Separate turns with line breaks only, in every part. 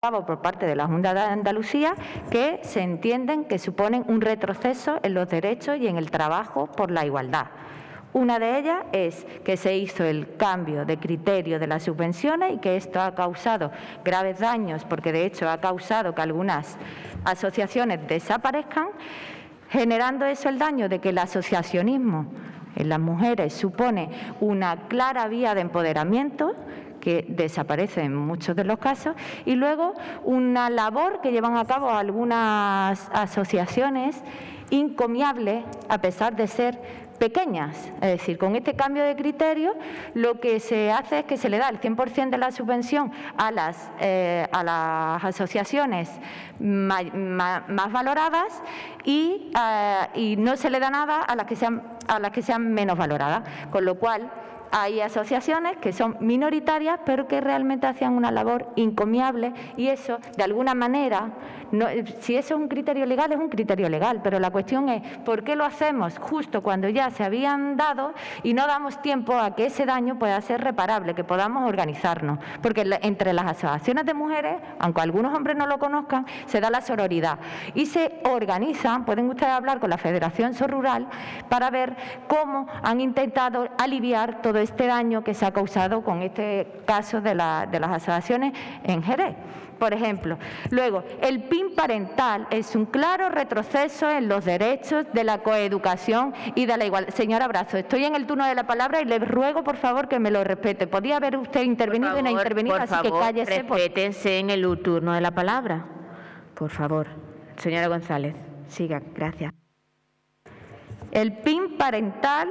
por parte de la Junta de Andalucía que se entienden que suponen un retroceso en los derechos y en el trabajo por la igualdad. Una de ellas es que se hizo el cambio de criterio de las subvenciones y que esto ha causado graves daños, porque de hecho ha causado que algunas asociaciones desaparezcan, generando eso el daño de que el asociacionismo en las mujeres supone una clara vía de empoderamiento que desaparece en muchos de los casos, y luego una labor que llevan a cabo algunas asociaciones encomiable a pesar de ser pequeñas. Es decir, con este cambio de criterio lo que se hace es que se le da el 100% de la subvención a las asociaciones más valoradas y no se le da nada a las que sean menos valoradas, con lo cual hay asociaciones que son minoritarias pero que realmente hacían una labor encomiable, y eso de alguna manera, si eso es un criterio legal, es un criterio legal, pero la cuestión es ¿por qué lo hacemos justo cuando ya se habían dado y no damos tiempo a que ese daño pueda ser reparable, que podamos organizarnos? Porque entre las asociaciones de mujeres, aunque algunos hombres no lo conozcan, se da la sororidad y se organizan. Pueden ustedes hablar con la Federación Sorrural para ver cómo han intentado aliviar todo este daño que se ha causado con este caso de las asociaciones en Jerez, por ejemplo. Luego, el PIN parental es un claro retroceso en los derechos de la coeducación y de la igualdad. Señora Brazo, estoy en el turno de la palabra y le ruego, por favor, que me lo respete. Podía haber usted intervenido y no intervenido, así que cállese.
Respétense en el turno de la palabra, por favor. Señora González, siga, gracias.
El PIN parental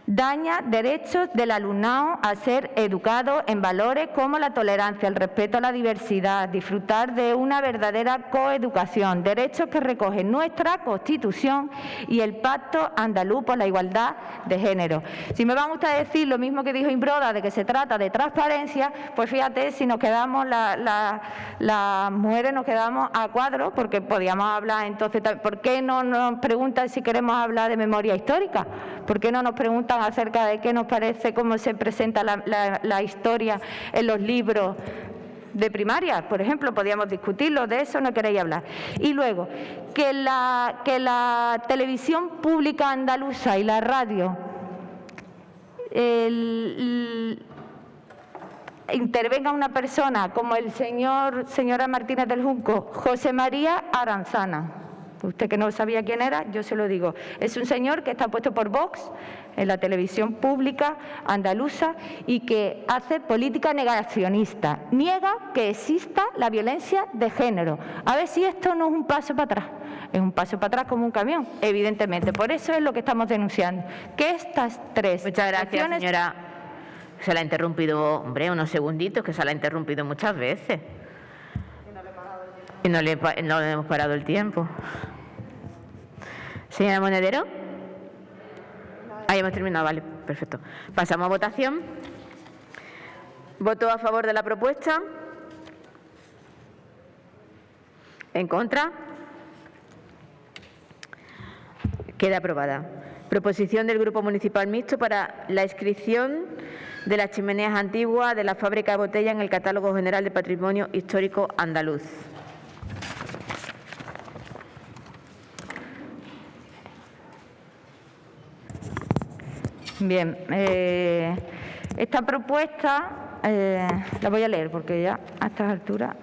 daña derechos del alumnado a ser educado en valores como la tolerancia, el respeto a la diversidad, disfrutar de una verdadera coeducación, derechos que recogen nuestra Constitución y el Pacto Andaluz por la Igualdad de Género. Si me van ustedes a decir lo mismo que dijo Imbroda, de que se trata de transparencia, pues fíjate, si nos quedamos, las mujeres nos quedamos a cuadro, porque podíamos hablar entonces, ¿por qué no nos preguntan si queremos hablar de memoria histórica? ¿Por qué no nos preguntan acerca de qué nos parece, cómo se presenta la historia en los libros de primaria? Por ejemplo, podíamos discutirlo, de eso no queréis hablar. Y luego, que la televisión pública andaluza y la radio intervenga una persona como el señora Martínez del Junco, José María Aranzana. Usted que no sabía quién era, yo se lo digo. Es un señor que está puesto por Vox en la televisión pública andaluza y que hace política negacionista. Niega que exista la violencia de género. A ver si esto no es un paso para atrás. Es un paso para atrás como un camión, evidentemente. Por eso es lo que estamos denunciando. Que estas tres...
Muchas gracias, señora. Se la ha interrumpido, hombre, unos segunditos, que se la ha interrumpido muchas veces. Y no le hemos parado el tiempo. Señora Monedero. Ahí hemos terminado, vale, perfecto. Pasamos a votación. ¿Voto a favor de la propuesta? ¿En contra? Queda aprobada. Proposición del Grupo Municipal Mixto para la inscripción de las chimeneas antiguas de la fábrica de botella en el Catálogo General de Patrimonio Histórico Andaluz.
Bien, esta propuesta la voy a leer porque ya a estas alturas.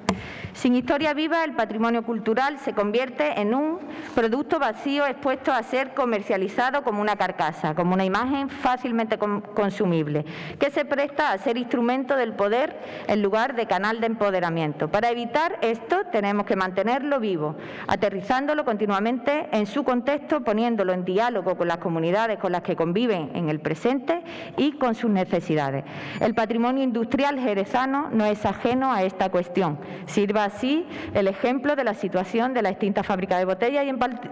Sin historia viva, el patrimonio cultural se convierte en un producto vacío expuesto a ser comercializado como una carcasa, como una imagen fácilmente consumible, que se presta a ser instrumento del poder en lugar de canal de empoderamiento. Para evitar esto tenemos que mantenerlo vivo, aterrizándolo continuamente en su contexto, poniéndolo en diálogo con las comunidades con las que conviven en el presente y con sus necesidades. El patrimonio industrial jerezano no es ajeno a esta cuestión. Sirva así el ejemplo de la situación de la extinta fábrica de botellas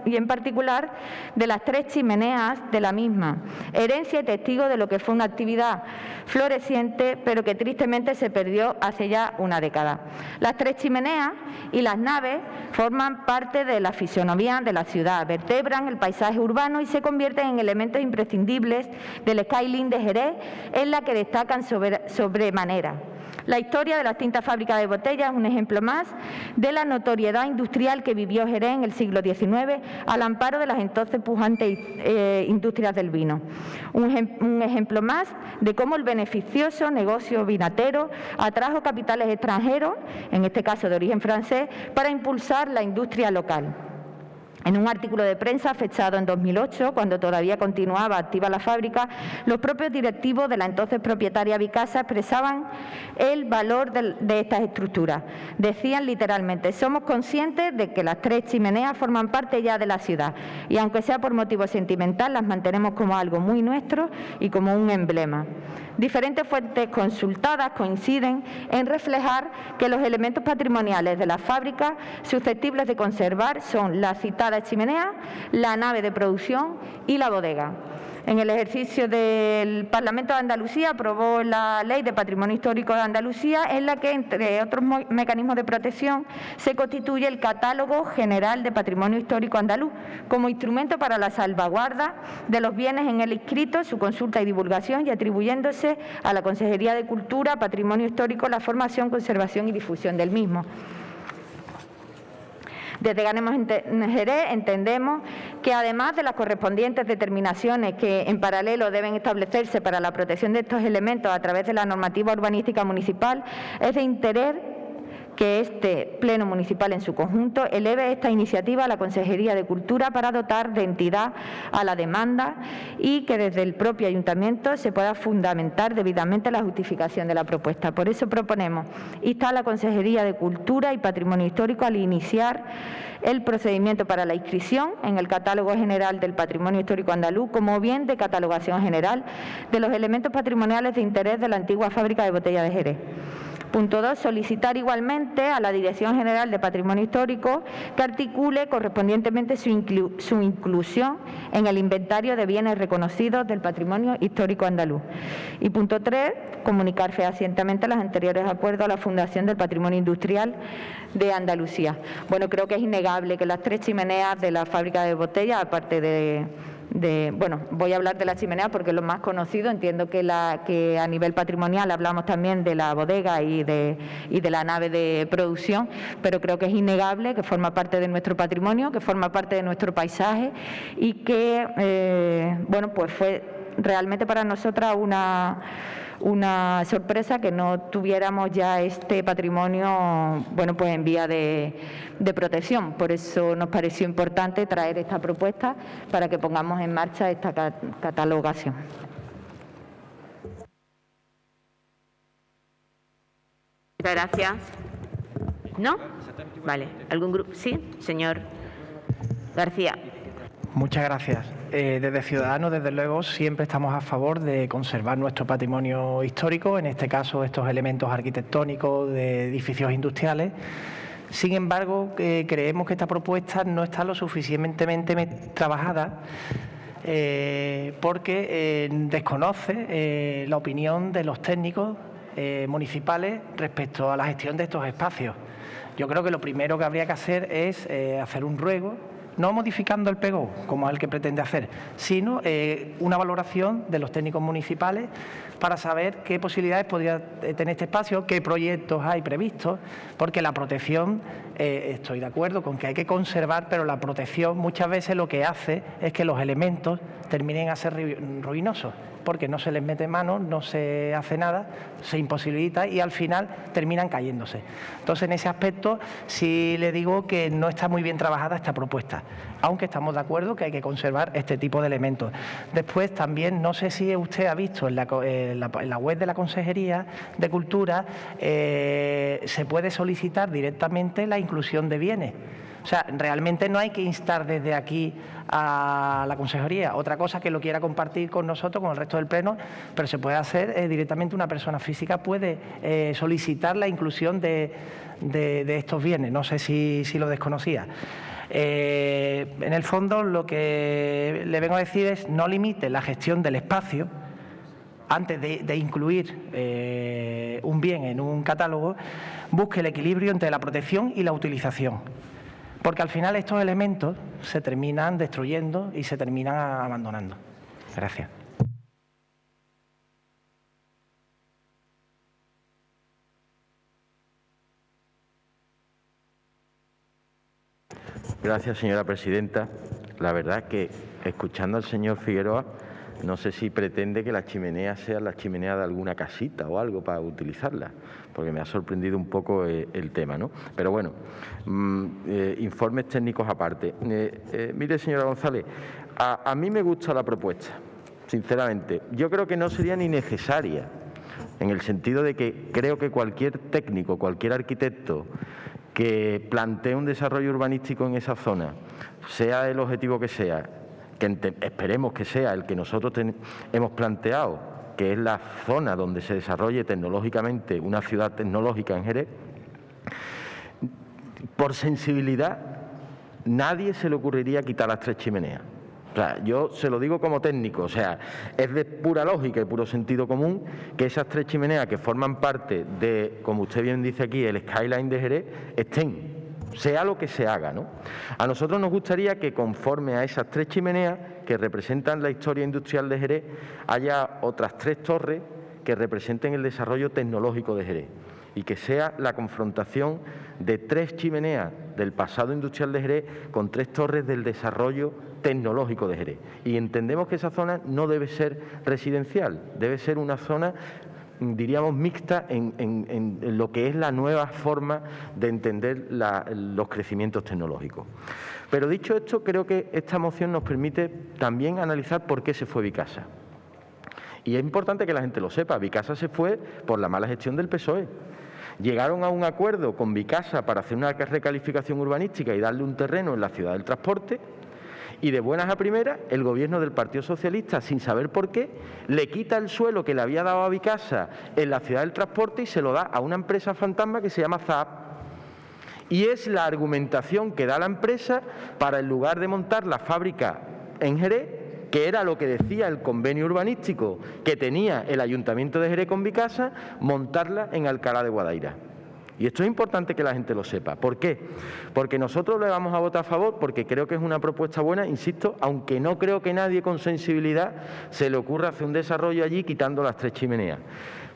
y en particular de las tres chimeneas de la misma, herencia y testigo de lo que fue una actividad floreciente pero que tristemente se perdió hace ya una década. Las tres chimeneas y las naves forman parte de la fisonomía de la ciudad, vertebran el paisaje urbano y se convierten en elementos imprescindibles del skyline de Jerez, en la que destacan sobremanera. La historia de la extinta fábrica de botellas es un ejemplo más de la notoriedad industrial que vivió Jerez en el siglo XIX al amparo de las entonces pujantes industrias del vino. Un ejemplo más de cómo el beneficioso negocio vinatero atrajo capitales extranjeros, en este caso de origen francés, para impulsar la industria local. En un artículo de prensa fechado en 2008, cuando todavía continuaba activa la fábrica, los propios directivos de la entonces propietaria Vicasa expresaban el valor de estas estructuras. Decían literalmente: somos conscientes de que las 3 chimeneas forman parte ya de la ciudad y, aunque sea por motivo sentimental, las mantenemos como algo muy nuestro y como un emblema. Diferentes fuentes consultadas coinciden en reflejar que los elementos patrimoniales de la fábrica susceptibles de conservar son la citada chimenea, la nave de producción y la bodega. En el ejercicio del Parlamento de Andalucía aprobó la Ley de Patrimonio Histórico de Andalucía, en la que, entre otros mecanismos de protección, se constituye el Catálogo General de Patrimonio Histórico Andaluz como instrumento para la salvaguarda de los bienes en él inscritos, su consulta y divulgación, y atribuyéndose a la Consejería de Cultura, Patrimonio Histórico, la formación, conservación y difusión del mismo. Desde Ganemos Jerez entendemos que, además de las correspondientes determinaciones que en paralelo deben establecerse para la protección de estos elementos a través de la normativa urbanística municipal, es de interés que este Pleno Municipal en su conjunto eleve esta iniciativa a la Consejería de Cultura para dotar de entidad a la demanda y que desde el propio Ayuntamiento se pueda fundamentar debidamente la justificación de la propuesta. Por eso proponemos instar a la Consejería de Cultura y Patrimonio Histórico al iniciar el procedimiento para la inscripción en el Catálogo General del Patrimonio Histórico Andaluz como bien de catalogación general de los elementos patrimoniales de interés de la antigua fábrica de botella de Jerez. Punto 2. Solicitar igualmente a la Dirección General de Patrimonio Histórico que articule correspondientemente su inclusión en el inventario de bienes reconocidos del patrimonio histórico andaluz. Y punto 3. Comunicar fehacientemente los anteriores acuerdos a la Fundación del Patrimonio Industrial de Andalucía. Bueno, creo que es innegable que las 3 chimeneas de la fábrica de botellas, aparte bueno, voy a hablar de la chimenea porque es lo más conocido. Entiendo que a nivel patrimonial hablamos también de la bodega y de la nave de producción, pero creo que es innegable que forma parte de nuestro patrimonio, que forma parte de nuestro paisaje y que, bueno, pues fue realmente para nosotras una sorpresa que no tuviéramos ya este patrimonio, bueno, pues en vía de protección. Por eso nos pareció importante traer esta propuesta para que pongamos en marcha esta catalogación.
Muchas gracias. ¿No? Vale. ¿Algún grupo? Sí, señor García.
Muchas gracias. Desde Ciudadanos, desde luego, siempre estamos a favor de conservar nuestro patrimonio histórico, en este caso estos elementos arquitectónicos de edificios industriales. Sin embargo, creemos que esta propuesta no está lo suficientemente trabajada porque desconoce la opinión de los técnicos municipales respecto a la gestión de estos espacios. Yo creo que lo primero que habría que hacer es hacer un ruego, no modificando el PGO, como es el que pretende hacer, sino una valoración de los técnicos municipales para saber qué posibilidades podría tener este espacio, qué proyectos hay previstos, porque la protección, estoy de acuerdo con que hay que conservar, pero la protección muchas veces lo que hace es que los elementos terminen a ser ruinosos, porque no se les mete mano, no se hace nada, se imposibilita y al final terminan cayéndose. Entonces, en ese aspecto sí le digo que no está muy bien trabajada esta propuesta, aunque estamos de acuerdo que hay que conservar este tipo de elementos. Después también, no sé si usted ha visto en la web de la Consejería de Cultura, se puede solicitar directamente la inclusión de bienes. O sea, realmente no hay que instar desde aquí a la Consejería. Otra cosa que lo quiera compartir con nosotros, con el resto del Pleno, pero se puede hacer directamente. Una persona física puede solicitar la inclusión de estos bienes. No sé si lo desconocía. En el fondo, lo que le vengo a decir es no limite la gestión del espacio. Antes de incluir un bien en un catálogo, busque el equilibrio entre la protección y la utilización. Porque al final estos elementos se terminan destruyendo y se terminan abandonando. Gracias.
Gracias, señora presidenta. La verdad es que, escuchando al señor Figueroa, no sé si pretende que la chimenea sea la chimenea de alguna casita o algo para utilizarla, porque me ha sorprendido un poco el tema, ¿no? Pero bueno, informes técnicos aparte. Mire, señora González, a mí me gusta la propuesta, sinceramente. Yo creo que no sería ni necesaria, en el sentido de que creo que cualquier técnico, cualquier arquitecto que plantee un desarrollo urbanístico en esa zona, sea el objetivo que sea, que esperemos que sea el que nosotros hemos planteado, que es la zona donde se desarrolle tecnológicamente una ciudad tecnológica en Jerez, por sensibilidad nadie se le ocurriría quitar las 3 chimeneas. O sea, yo se lo digo como técnico, o sea, es de pura lógica y puro sentido común que esas 3 chimeneas que forman parte de, como usted bien dice aquí, el skyline de Jerez, estén, sea lo que se haga, ¿no? A nosotros nos gustaría que conforme a esas 3 chimeneas que representan la historia industrial de Jerez, haya otras 3 torres que representen el desarrollo tecnológico de Jerez y que sea la confrontación de 3 chimeneas del pasado industrial de Jerez con 3 torres del desarrollo tecnológico de Jerez. Y entendemos que esa zona no debe ser residencial, debe ser una zona, diríamos, mixta en lo que es la nueva forma de entender los crecimientos tecnológicos. Pero dicho esto, creo que esta moción nos permite también analizar por qué se fue Vicasa. Y es importante que la gente lo sepa. Vicasa se fue por la mala gestión del PSOE. Llegaron a un acuerdo con Vicasa para hacer una recalificación urbanística y darle un terreno en la ciudad del transporte, y de buenas a primeras el gobierno del Partido Socialista, sin saber por qué, le quita el suelo que le había dado a Vicasa en la ciudad del transporte y se lo da a una empresa fantasma que se llama ZAP. Y es la argumentación que da la empresa para, en lugar de montar la fábrica en Jerez, que era lo que decía el convenio urbanístico que tenía el Ayuntamiento de Jerez con Vicasa, montarla en Alcalá de Guadaira. Y esto es importante que la gente lo sepa. ¿Por qué? Porque nosotros le vamos a votar a favor, porque creo que es una propuesta buena, insisto, aunque no creo que nadie con sensibilidad se le ocurra hacer un desarrollo allí quitando las 3 chimeneas.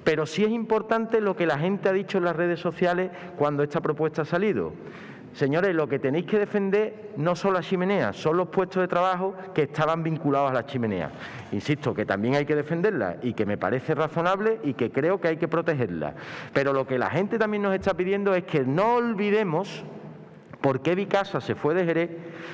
Pero sí es importante lo que la gente ha dicho en las redes sociales cuando esta propuesta ha salido. Señores, lo que tenéis que defender no son las chimeneas, son los puestos de trabajo que estaban vinculados a las chimeneas. Insisto, que también hay que defenderlas y que me parece razonable y que creo que hay que protegerlas. Pero lo que la gente también nos está pidiendo es que no olvidemos por qué Vicasa se fue de Jerez,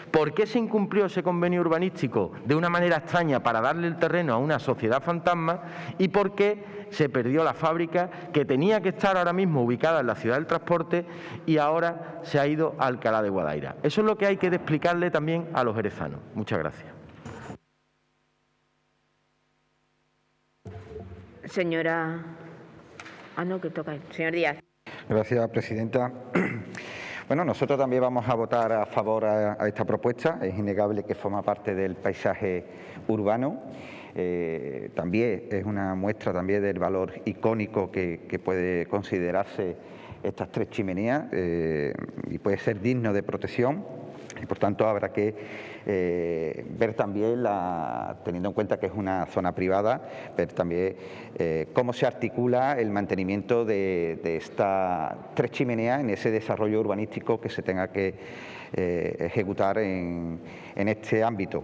por qué se incumplió ese convenio urbanístico de una manera extraña para darle el terreno a una sociedad fantasma y por qué se perdió la fábrica que tenía que estar ahora mismo ubicada en la ciudad del transporte y ahora se ha ido a Alcalá de Guadaira. Eso es lo que hay que explicarle también a los jerezanos. Muchas gracias.
Señora... no, que toca. Señor Díaz.
Gracias, presidenta. Bueno, nosotros también vamos a votar a favor a esta propuesta. Es innegable que forma parte del paisaje urbano. También es una muestra también del valor icónico que puede considerarse estas 3 chimeneas y puede ser digno de protección. Y por tanto habrá que ver también, teniendo en cuenta que es una zona privada, ver también cómo se articula el mantenimiento de estas 3 chimeneas en ese desarrollo urbanístico que se tenga que ejecutar en este ámbito.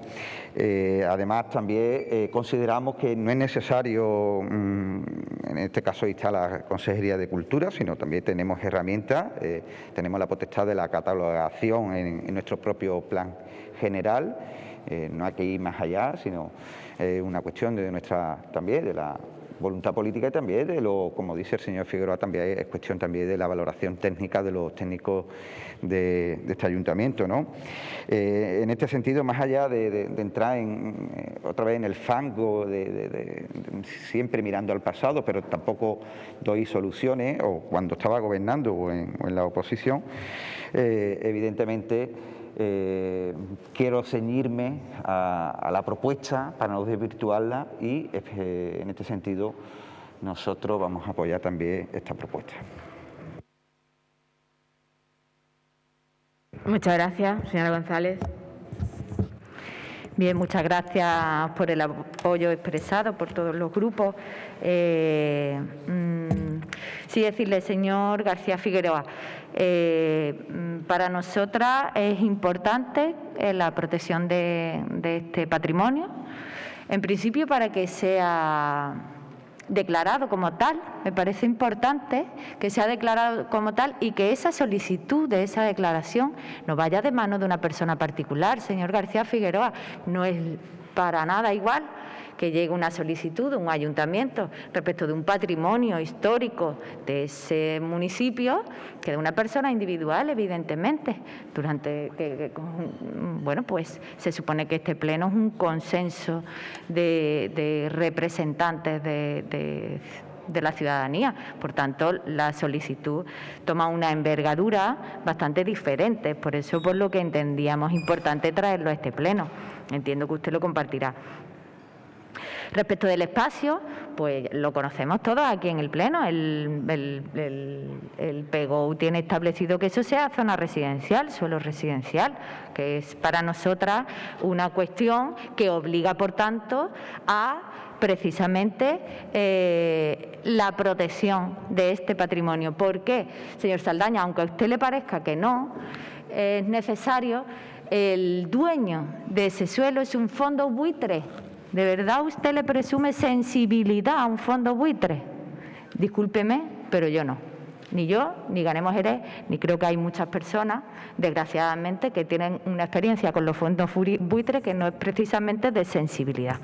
Además, también consideramos que no es necesario, en este caso instar la Consejería de Cultura, sino también tenemos herramientas, tenemos la potestad de la catalogación en nuestro propio plan general. No hay que ir más allá, sino una cuestión de nuestra también de la voluntad política y también de lo, como dice el señor Figueroa, también es cuestión también de la valoración técnica de los técnicos de este ayuntamiento, ¿no? En este sentido, más allá de entrar otra vez en el fango de siempre mirando al pasado, pero tampoco doy soluciones, o cuando estaba gobernando o en la oposición, evidentemente quiero ceñirme a la propuesta para no desvirtuarla y en este sentido nosotros vamos a apoyar también esta propuesta.
Muchas gracias, señora González.
Bien, muchas gracias por el apoyo expresado por todos los grupos. Sí, decirle, señor García Figueroa, para nosotras es importante la protección de este patrimonio, en principio para que sea declarado como tal. Me parece importante que sea declarado como tal y que esa solicitud de esa declaración no vaya de mano de una persona particular. Señor García Figueroa, no es para nada igual que llegue una solicitud de un ayuntamiento respecto de un patrimonio histórico de ese municipio que de una persona individual, evidentemente. Bueno, pues se supone que este pleno es un consenso de representantes de la ciudadanía. Por tanto, la solicitud toma una envergadura bastante diferente. Por eso, por lo que entendíamos importante traerlo a este pleno. Entiendo que usted lo compartirá. Respecto del espacio, pues lo conocemos todos aquí en el Pleno. El PGOU tiene establecido que eso sea zona residencial, suelo residencial, que es para nosotras una cuestión que obliga, por tanto, a precisamente la protección de este patrimonio. ¿Por qué, señor Saldaña? Aunque a usted le parezca que no es necesario, el dueño de ese suelo es un fondo buitre. ¿De verdad usted le presume sensibilidad a un fondo buitre? Discúlpeme, pero yo no. Ni yo, ni Ganemos Jerez, ni creo que hay muchas personas, desgraciadamente, que tienen una experiencia con los fondos buitres que no es precisamente de sensibilidad.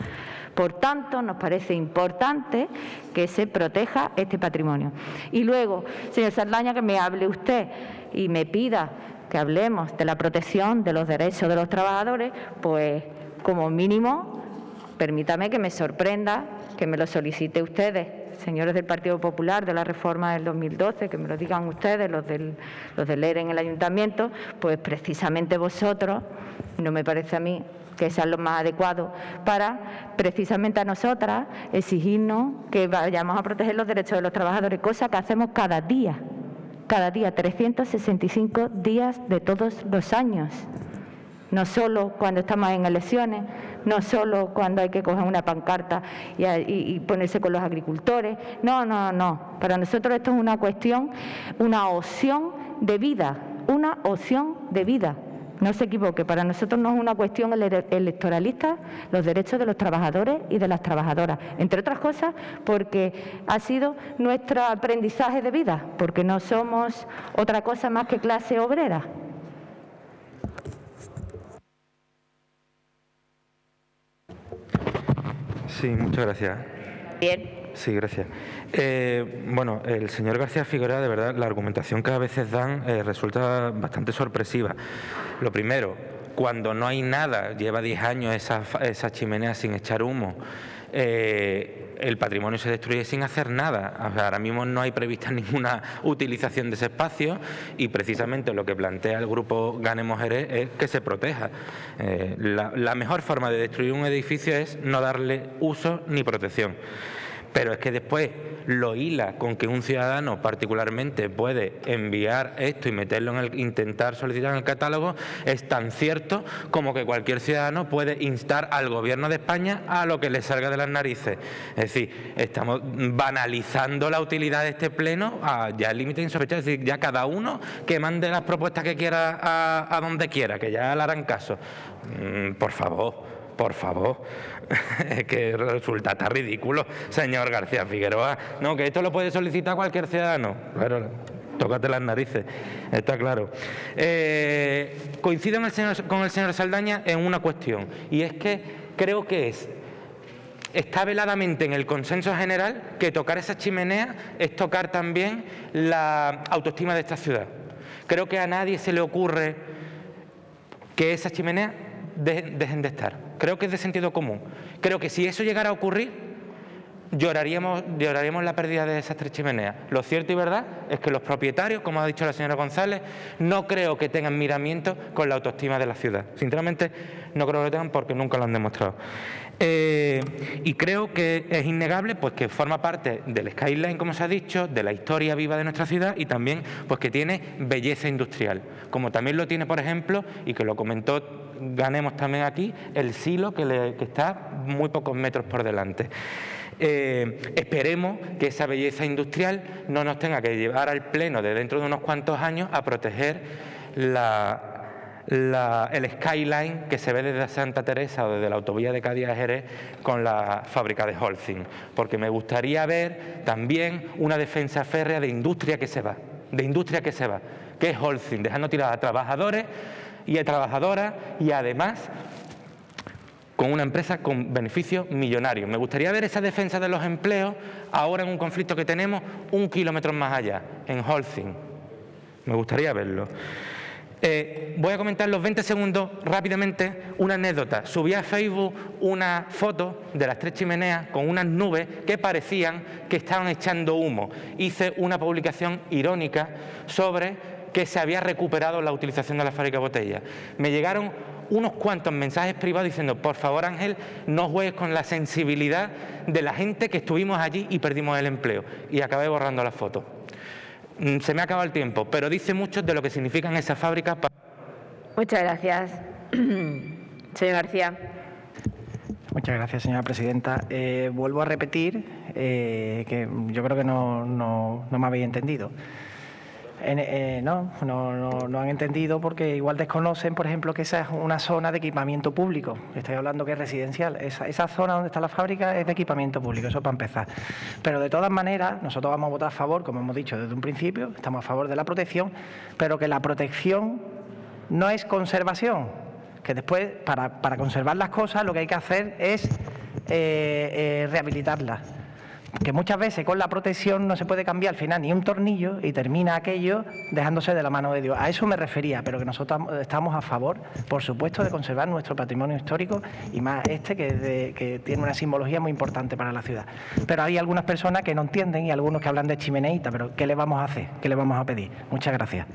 Por tanto, nos parece importante que se proteja este patrimonio. Y luego, señor Saldaña, que me hable usted y me pida que hablemos de la protección de los derechos de los trabajadores, pues como mínimo, permítame que me sorprenda que me lo solicite ustedes, señores del Partido Popular, de la reforma del 2012, que me lo digan ustedes, los del ERE en el Ayuntamiento, pues precisamente vosotros, no me parece a mí que sean los más adecuados para precisamente a nosotras exigirnos que vayamos a proteger los derechos de los trabajadores, cosa que hacemos cada día, 365 días de todos los años. No solo cuando estamos en elecciones, no solo cuando hay que coger una pancarta y ponerse con los agricultores. No. Para nosotros esto es una cuestión, una opción de vida, una opción de vida. No se equivoque, para nosotros no es una cuestión electoralista los derechos de los trabajadores y de las trabajadoras. Entre otras cosas, porque ha sido nuestro aprendizaje de vida, porque no somos otra cosa más que clase obrera.
Sí, muchas gracias.
Bien.
Sí, gracias. Bueno, el señor García Figueroa, de verdad, la argumentación que a veces dan resulta bastante sorpresiva. Lo primero, cuando no hay nada, lleva 10 años esa chimenea sin echar humo, el patrimonio se destruye sin hacer nada. O sea, ahora mismo no hay prevista ninguna utilización de ese espacio y precisamente lo que plantea el grupo Ganemos Jerez es que se proteja. La mejor forma de destruir un edificio es no darle uso ni protección. Pero es que después lo hila con que un ciudadano particularmente puede enviar esto y meterlo intentar solicitar en el catálogo, es tan cierto como que cualquier ciudadano puede instar al Gobierno de España a lo que le salga de las narices. Es decir, estamos banalizando la utilidad de este pleno ya al límite insospechado. Es decir, ya cada uno que mande las propuestas que quiera a donde quiera, que ya le harán caso. Por favor, es que resulta tan ridículo, señor García Figueroa. No, que esto lo puede solicitar cualquier ciudadano. Claro, tócate las narices, está claro. Coincido con el señor Saldaña en una cuestión, y es que creo que está veladamente en el consenso general que tocar esa chimenea es tocar también la autoestima de esta ciudad. Creo que a nadie se le ocurre que esas chimeneas dejen de estar. Creo que es de sentido común. Creo que si eso llegara a ocurrir, lloraríamos la pérdida de esas 3 chimeneas. Lo cierto y verdad es que los propietarios, como ha dicho la señora González, no creo que tengan miramientos con la autoestima de la ciudad. Sinceramente, no creo que lo tengan porque nunca lo han demostrado. Y creo que es innegable pues que forma parte del skyline, como se ha dicho, de la historia viva de nuestra ciudad y también pues que tiene belleza industrial, como también lo tiene, por ejemplo, y que lo comentó ganemos también aquí el silo que está muy pocos metros por delante. Esperemos que esa belleza industrial no nos tenga que llevar al pleno de dentro de unos cuantos años a proteger el skyline que se ve desde Santa Teresa o desde la autovía de Cádiz a Jerez con la fábrica de Holcim, porque me gustaría ver también una defensa férrea de industria que se va, que es Holcim, dejando tiradas a trabajadores y a trabajadoras y además con una empresa con beneficios millonarios. Me gustaría ver esa defensa de los empleos ahora en un conflicto que tenemos 1 kilómetro más allá, en Holcim. Me gustaría verlo. Voy a comentar los 20 segundos rápidamente una anécdota. Subí a Facebook una foto de las 3 chimeneas con unas nubes que parecían que estaban echando humo. Hice una publicación irónica sobre que se había recuperado la utilización de la fábrica de botellas. Me llegaron unos cuantos mensajes privados diciendo: por favor, Ángel, no juegues con la sensibilidad de la gente que estuvimos allí y perdimos el empleo. Y acabé borrando la foto. Se me ha acabado el tiempo, pero dice mucho de lo que significan esas fábricas.
Muchas gracias. Señor García.
Muchas gracias, señora presidenta. Vuelvo a repetir que yo creo que no me habéis entendido. No han entendido porque igual desconocen, por ejemplo, que esa es una zona de equipamiento público. Estoy hablando que es residencial. Esa zona donde está la fábrica es de equipamiento público, eso para empezar. Pero de todas maneras, nosotros vamos a votar a favor, como hemos dicho desde un principio, estamos a favor de la protección, pero que la protección no es conservación, que después, para conservar las cosas, lo que hay que hacer es rehabilitarlas. Que muchas veces con la protección no se puede cambiar al final ni un tornillo y termina aquello dejándose de la mano de Dios. A eso me refería, pero que nosotros estamos a favor, por supuesto, de conservar nuestro patrimonio histórico y más que tiene una simbología muy importante para la ciudad. Pero hay algunas personas que no entienden y algunos que hablan de chimeneita, pero ¿qué le vamos a hacer? ¿Qué le vamos a pedir? Muchas gracias.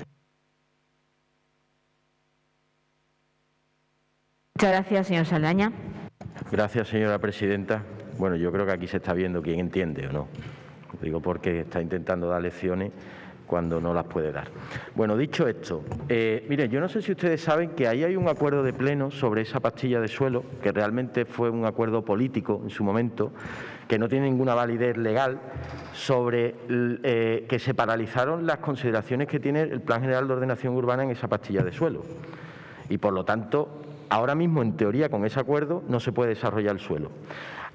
Muchas gracias, señor Saldaña.
Gracias, señora presidenta. Bueno, yo creo que aquí se está viendo quién entiende o no. Digo porque está intentando dar lecciones cuando no las puede dar. Bueno, dicho esto, mire, yo no sé si ustedes saben que ahí hay un acuerdo de pleno sobre esa pastilla de suelo, que realmente fue un acuerdo político en su momento, que no tiene ninguna validez legal, sobre que se paralizaron las consideraciones que tiene el Plan General de Ordenación Urbana en esa pastilla de suelo. Y por lo tanto, ahora mismo, en teoría, con ese acuerdo no se puede desarrollar el suelo.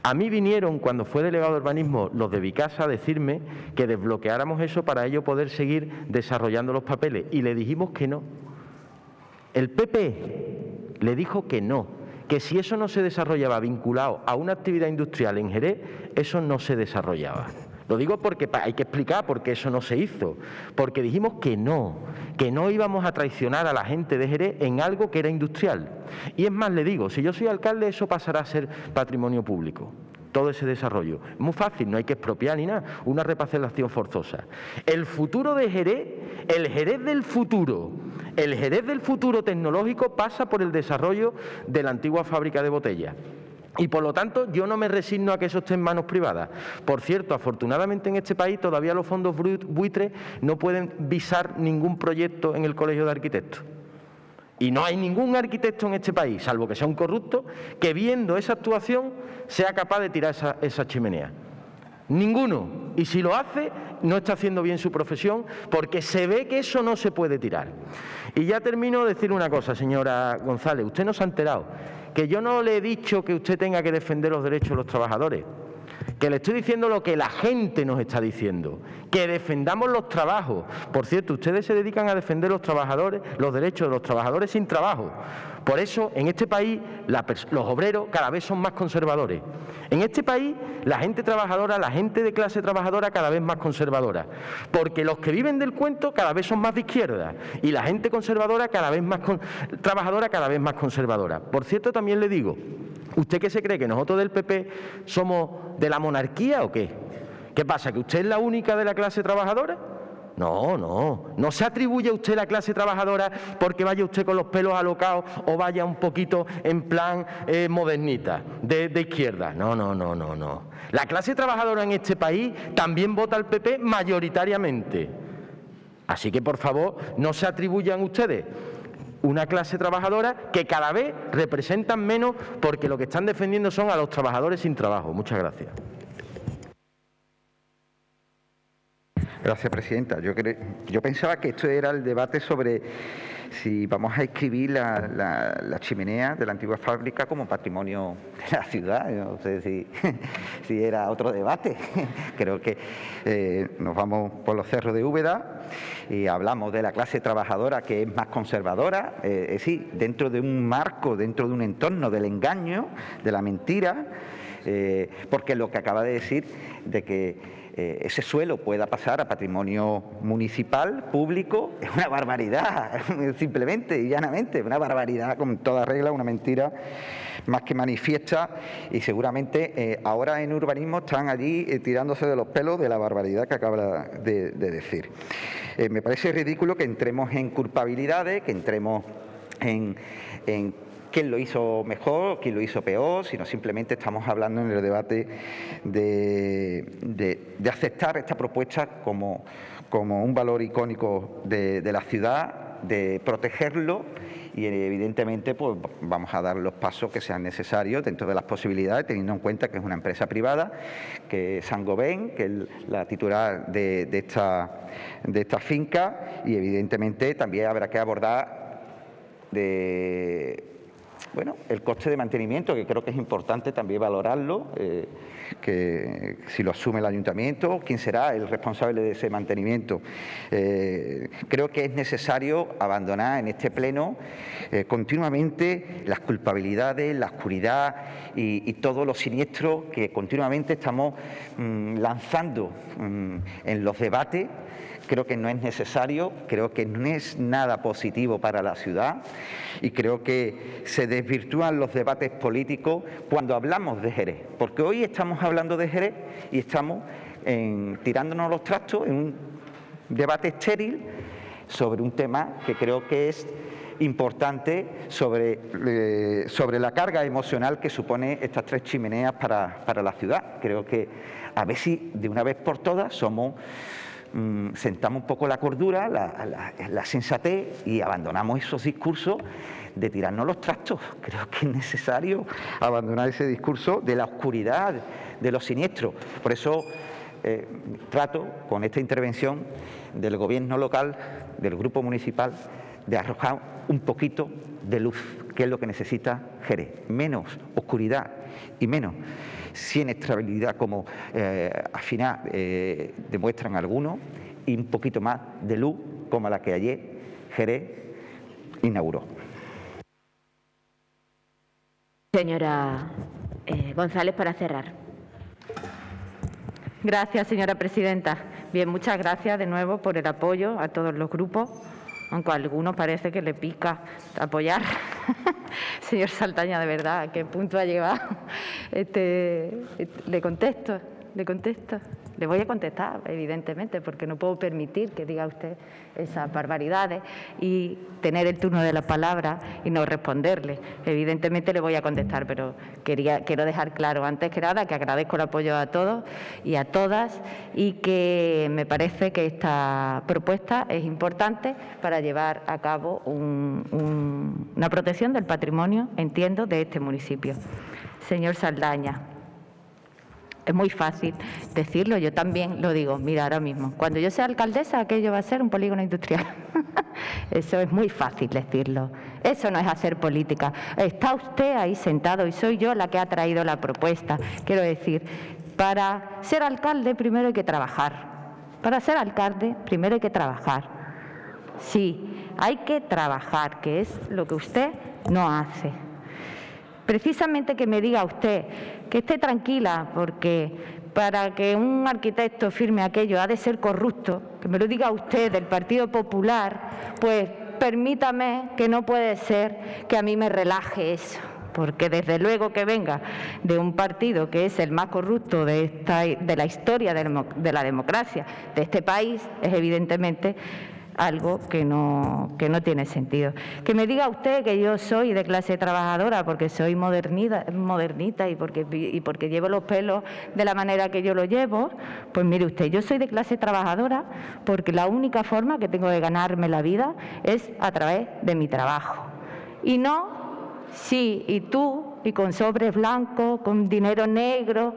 A mí vinieron, cuando fue delegado de urbanismo, los de Vicasa a decirme que desbloqueáramos eso para ello poder seguir desarrollando los papeles. Y le dijimos que no. El PP le dijo que no, que si eso no se desarrollaba vinculado a una actividad industrial en Jerez, eso no se desarrollaba. Lo digo porque hay que explicar por qué eso no se hizo. Porque dijimos que no íbamos a traicionar a la gente de Jerez en algo que era industrial. Y es más, le digo, si yo soy alcalde, eso pasará a ser patrimonio público. Todo ese desarrollo. Es muy fácil, no hay que expropiar ni nada. Una reparcelación forzosa. El futuro de Jerez, el Jerez del futuro tecnológico pasa por el desarrollo de la antigua fábrica de botellas. Y por lo tanto yo no me resigno a que eso esté en manos privadas. Por cierto, afortunadamente en este país todavía los fondos buitres no pueden visar ningún proyecto en el Colegio de Arquitectos. Y no hay ningún arquitecto en este país, salvo que sea un corrupto, que viendo esa actuación sea capaz de tirar esa chimenea. Ninguno. Y si lo hace, no está haciendo bien su profesión, porque se ve que eso no se puede tirar. Y ya termino de decir una cosa, señora González. Usted no se ha enterado que yo no le he dicho que usted tenga que defender los derechos de los trabajadores, que le estoy diciendo lo que la gente nos está diciendo, que defendamos los trabajos. Por cierto, ustedes se dedican a defender los derechos de los trabajadores sin trabajo. Por eso, en este país, los obreros cada vez son más conservadores. En este país, la gente trabajadora, la gente de clase trabajadora cada vez más conservadora. Porque los que viven del cuento cada vez son más de izquierda. Y la gente conservadora cada vez más trabajadora, cada vez más conservadora. Por cierto, también le digo, ¿usted qué se cree? ¿Que nosotros del PP somos de la monarquía o qué? ¿Qué pasa? ¿Que usted es la única de la clase trabajadora? No se atribuye a usted la clase trabajadora porque vaya usted con los pelos alocados o vaya un poquito en plan modernita, de izquierda. No. La clase trabajadora en este país también vota al PP mayoritariamente. Así que, por favor, no se atribuyan ustedes una clase trabajadora que cada vez representan menos porque lo que están defendiendo son a los trabajadores sin trabajo. Muchas gracias.
Gracias, presidenta. Yo pensaba que esto era el debate sobre si vamos a inscribir la chimenea de la antigua fábrica como patrimonio de la ciudad. No sé si era otro debate. Creo que nos vamos por los cerros de Úbeda y hablamos de la clase trabajadora que es más conservadora, sí, dentro de un marco, dentro de un entorno del engaño, de la mentira, porque lo que acaba de decir de que ese suelo pueda pasar a patrimonio municipal, público, es una barbaridad, simplemente y llanamente, una barbaridad con toda regla, una mentira más que manifiesta, y seguramente ahora en urbanismo están allí tirándose de los pelos de la barbaridad que acaba de decir. Me parece ridículo que entremos en culpabilidades, que entremos en quién lo hizo mejor, quién lo hizo peor, sino simplemente estamos hablando en el debate de aceptar esta propuesta como un valor icónico de la ciudad, de protegerlo y evidentemente pues vamos a dar los pasos que sean necesarios dentro de las posibilidades, teniendo en cuenta que es una empresa privada, que es Saint-Gobain, que es la titular de esta finca, y evidentemente también habrá que abordar el coste de mantenimiento, que creo que es importante también valorarlo, que si lo asume el ayuntamiento, quién será el responsable de ese mantenimiento. Creo que es necesario abandonar en este pleno continuamente las culpabilidades, la oscuridad y todo lo siniestro que continuamente estamos lanzando en los debates. Creo que no es necesario, creo que no es nada positivo para la ciudad y creo que se desvirtúan los debates políticos cuando hablamos de Jerez, porque hoy estamos hablando de Jerez y estamos tirándonos los trastos en un debate estéril sobre un tema que creo que es importante sobre la carga emocional que supone estas 3 chimeneas para la ciudad. Creo que a ver si de una vez por todas sentamos un poco la cordura, la sensatez y abandonamos esos discursos de tirarnos los trastos. Creo que es necesario abandonar ese discurso de la oscuridad, de lo siniestro. Por eso trato con esta intervención del gobierno local, del grupo municipal, de arrojar un poquito de luz, que es lo que necesita Jerez. Menos oscuridad y menos siniestralidad como al final demuestran algunos, y un poquito más de luz como la que ayer Jerez inauguró.
Señora González, para cerrar.
Gracias, señora presidenta. Bien, muchas gracias de nuevo por el apoyo a todos los grupos, aunque a algunos parece que le pica apoyar. Señor Saldaña, de verdad, ¿a qué punto ha llegado? Le contesto. Le voy a contestar, evidentemente, porque no puedo permitir que diga usted esas barbaridades y tener el turno de la palabra y no responderle. Evidentemente le voy a contestar, pero quiero dejar claro, antes que nada, que agradezco el apoyo a todos y a todas y que me parece que esta propuesta es importante para llevar a cabo una protección del patrimonio, entiendo, de este municipio. Señor Saldaña, es muy fácil decirlo, yo también lo digo. Mira, ahora mismo, cuando yo sea alcaldesa, aquello va a ser un polígono industrial. Eso es muy fácil decirlo. Eso no es hacer política. Está usted ahí sentado y soy yo la que ha traído la propuesta. Quiero decir, para ser alcalde primero hay que trabajar. Para ser alcalde primero hay que trabajar. Sí, hay que trabajar, que es lo que usted no hace. Precisamente que me diga usted que esté tranquila, porque para que un arquitecto firme aquello ha de ser corrupto, que me lo diga usted del Partido Popular, pues permítame que no puede ser que a mí me relaje eso, porque desde luego que venga de un partido que es el más corrupto de la historia de la democracia de este país, es evidentemente algo que no tiene sentido. Que me diga usted que yo soy de clase trabajadora porque soy modernita y porque llevo los pelos de la manera que yo lo llevo, pues mire usted, yo soy de clase trabajadora porque la única forma que tengo de ganarme la vida es a través de mi trabajo. Y no, sí, y tú, y con sobres blancos, con dinero negro,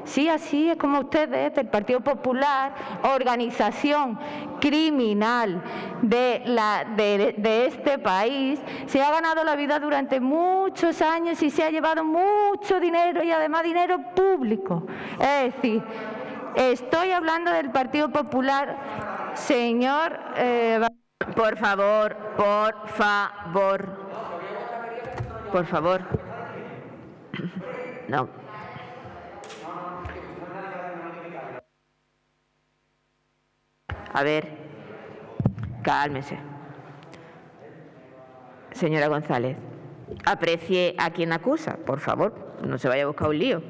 Sí, así es como ustedes del Partido Popular, organización criminal de este país, se ha ganado la vida durante muchos años y se ha llevado mucho dinero y además dinero público. Es decir, estoy hablando del Partido Popular, señor...
Por favor. No. A ver, cálmese. Señora González, aprecie a quien acusa, por favor, no se vaya a buscar un lío.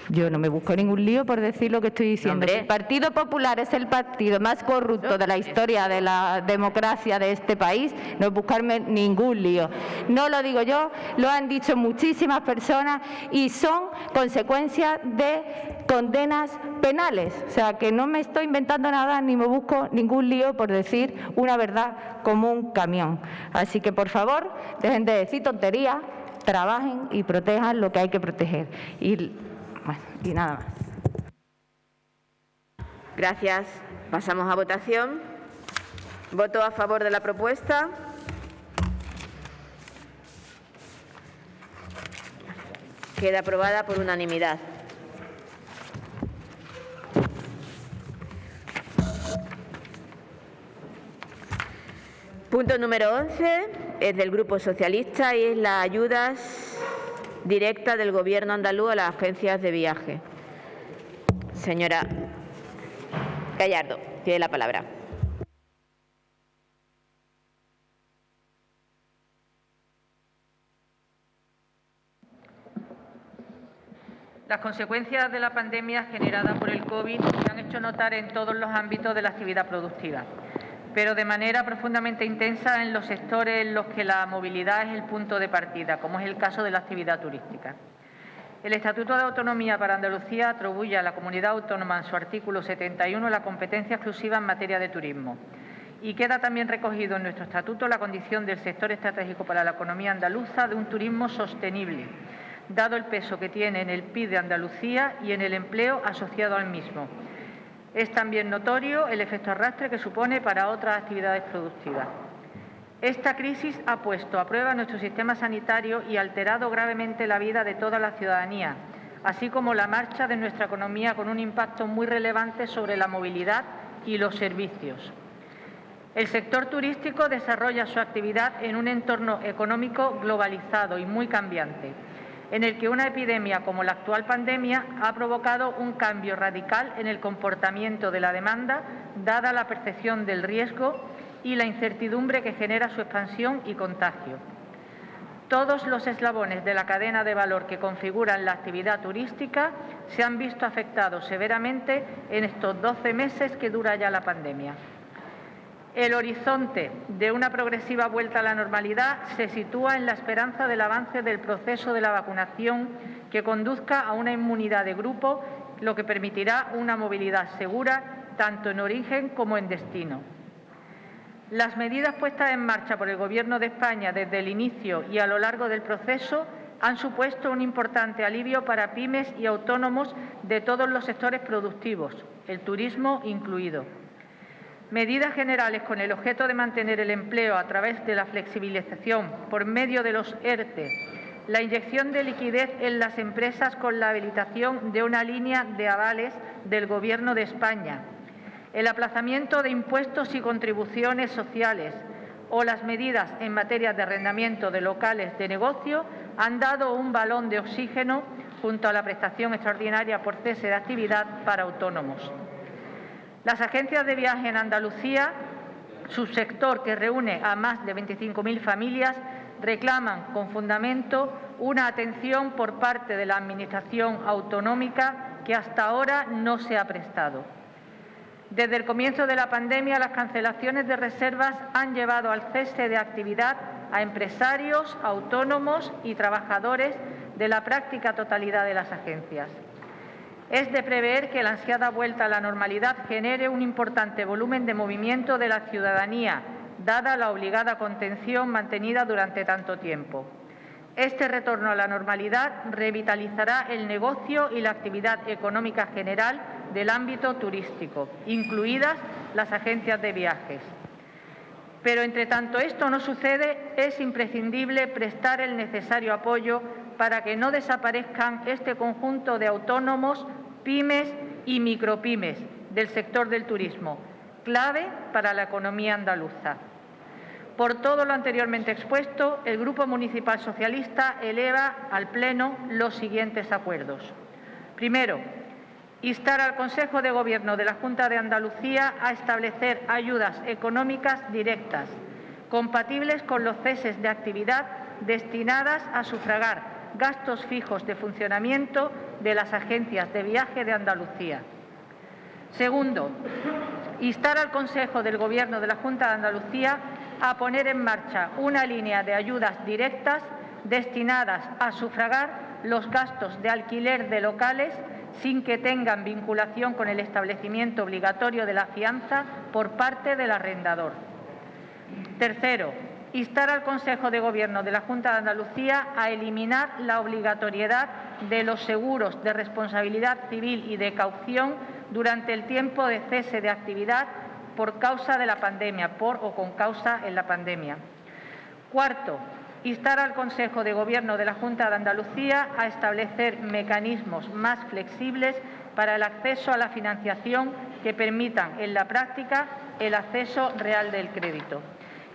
Yo no me busco ningún lío por decir lo que estoy diciendo. El Partido Popular es el partido más corrupto de la historia de la democracia de este país. No es buscarme ningún lío. No lo digo yo, lo han dicho muchísimas personas y son consecuencias de condenas penales. O sea, que no me estoy inventando nada ni me busco ningún lío por decir una verdad como un camión. Así que, por favor, dejen de decir tonterías, trabajen y protejan lo que hay que proteger. Y nada más.
Gracias. Pasamos a votación. ¿Voto a favor de la propuesta? Queda aprobada por unanimidad. Punto número 11 es del Grupo Socialista y es las ayudas directa del Gobierno andaluz a las agencias de viaje. Señora Gallardo, tiene la palabra.
Las consecuencias de la pandemia generada por el COVID se han hecho notar en todos los ámbitos de la actividad productiva, pero de manera profundamente intensa en los sectores en los que la movilidad es el punto de partida, como es el caso de la actividad turística. El Estatuto de Autonomía para Andalucía atribuye a la comunidad autónoma en su artículo 71 la competencia exclusiva en materia de turismo. Y queda también recogido en nuestro Estatuto la condición del sector estratégico para la economía andaluza de un turismo sostenible, dado el peso que tiene en el PIB de Andalucía y en el empleo asociado al mismo. Es también notorio el efecto arrastre que supone para otras actividades productivas. Esta crisis ha puesto a prueba nuestro sistema sanitario y alterado gravemente la vida de toda la ciudadanía, así como la marcha de nuestra economía con un impacto muy relevante sobre la movilidad y los servicios. El sector turístico desarrolla su actividad en un entorno económico globalizado y muy cambiante, en el que una epidemia como la actual pandemia ha provocado un cambio radical en el comportamiento de la demanda, dada la percepción del riesgo y la incertidumbre que genera su expansión y contagio. Todos los eslabones de la cadena de valor que configuran la actividad turística se han visto afectados severamente en estos 12 meses que dura ya la pandemia. El horizonte de una progresiva vuelta a la normalidad se sitúa en la esperanza del avance del proceso de la vacunación que conduzca a una inmunidad de grupo, lo que permitirá una movilidad segura tanto en origen como en destino. Las medidas puestas en marcha por el Gobierno de España desde el inicio y a lo largo del proceso han supuesto un importante alivio para pymes y autónomos de todos los sectores productivos, el turismo incluido. Medidas generales con el objeto de mantener el empleo a través de la flexibilización por medio de los ERTE, la inyección de liquidez en las empresas con la habilitación de una línea de avales del Gobierno de España, el aplazamiento de impuestos y contribuciones sociales o las medidas en materia de arrendamiento de locales de negocio han dado un balón de oxígeno junto a la prestación extraordinaria por cese de actividad para autónomos. Las agencias de viaje en Andalucía, subsector que reúne a más de 25.000 familias, reclaman con fundamento una atención por parte de la Administración autonómica que hasta ahora no se ha prestado. Desde el comienzo de la pandemia, las cancelaciones de reservas han llevado al cese de actividad a empresarios, autónomos y trabajadores de la práctica totalidad de las agencias. Es de prever que la ansiada vuelta a la normalidad genere un importante volumen de movimiento de la ciudadanía, dada la obligada contención mantenida durante tanto tiempo. Este retorno a la normalidad revitalizará el negocio y la actividad económica general del ámbito turístico, incluidas las agencias de viajes. Pero, entre tanto esto no sucede, es imprescindible prestar el necesario apoyo para que no desaparezcan este conjunto de autónomos, pymes y micropymes del sector del turismo, clave para la economía andaluza. Por todo lo anteriormente expuesto, el Grupo Municipal Socialista eleva al Pleno los siguientes acuerdos. Primero, instar al Consejo de Gobierno de la Junta de Andalucía a establecer ayudas económicas directas, compatibles con los ceses de actividad destinadas a sufragar gastos fijos de funcionamiento de las agencias de viaje de Andalucía. Segundo, instar al Consejo del Gobierno de la Junta de Andalucía a poner en marcha una línea de ayudas directas destinadas a sufragar los gastos de alquiler de locales sin que tengan vinculación con el establecimiento obligatorio de la fianza por parte del arrendador. Tercero, instar al Consejo de Gobierno de la Junta de Andalucía a eliminar la obligatoriedad de los seguros de responsabilidad civil y de caución durante el tiempo de cese de actividad por causa de la pandemia, por o con causa en la pandemia. Cuarto, instar al Consejo de Gobierno de la Junta de Andalucía a establecer mecanismos más flexibles para el acceso a la financiación que permitan en la práctica el acceso real del crédito.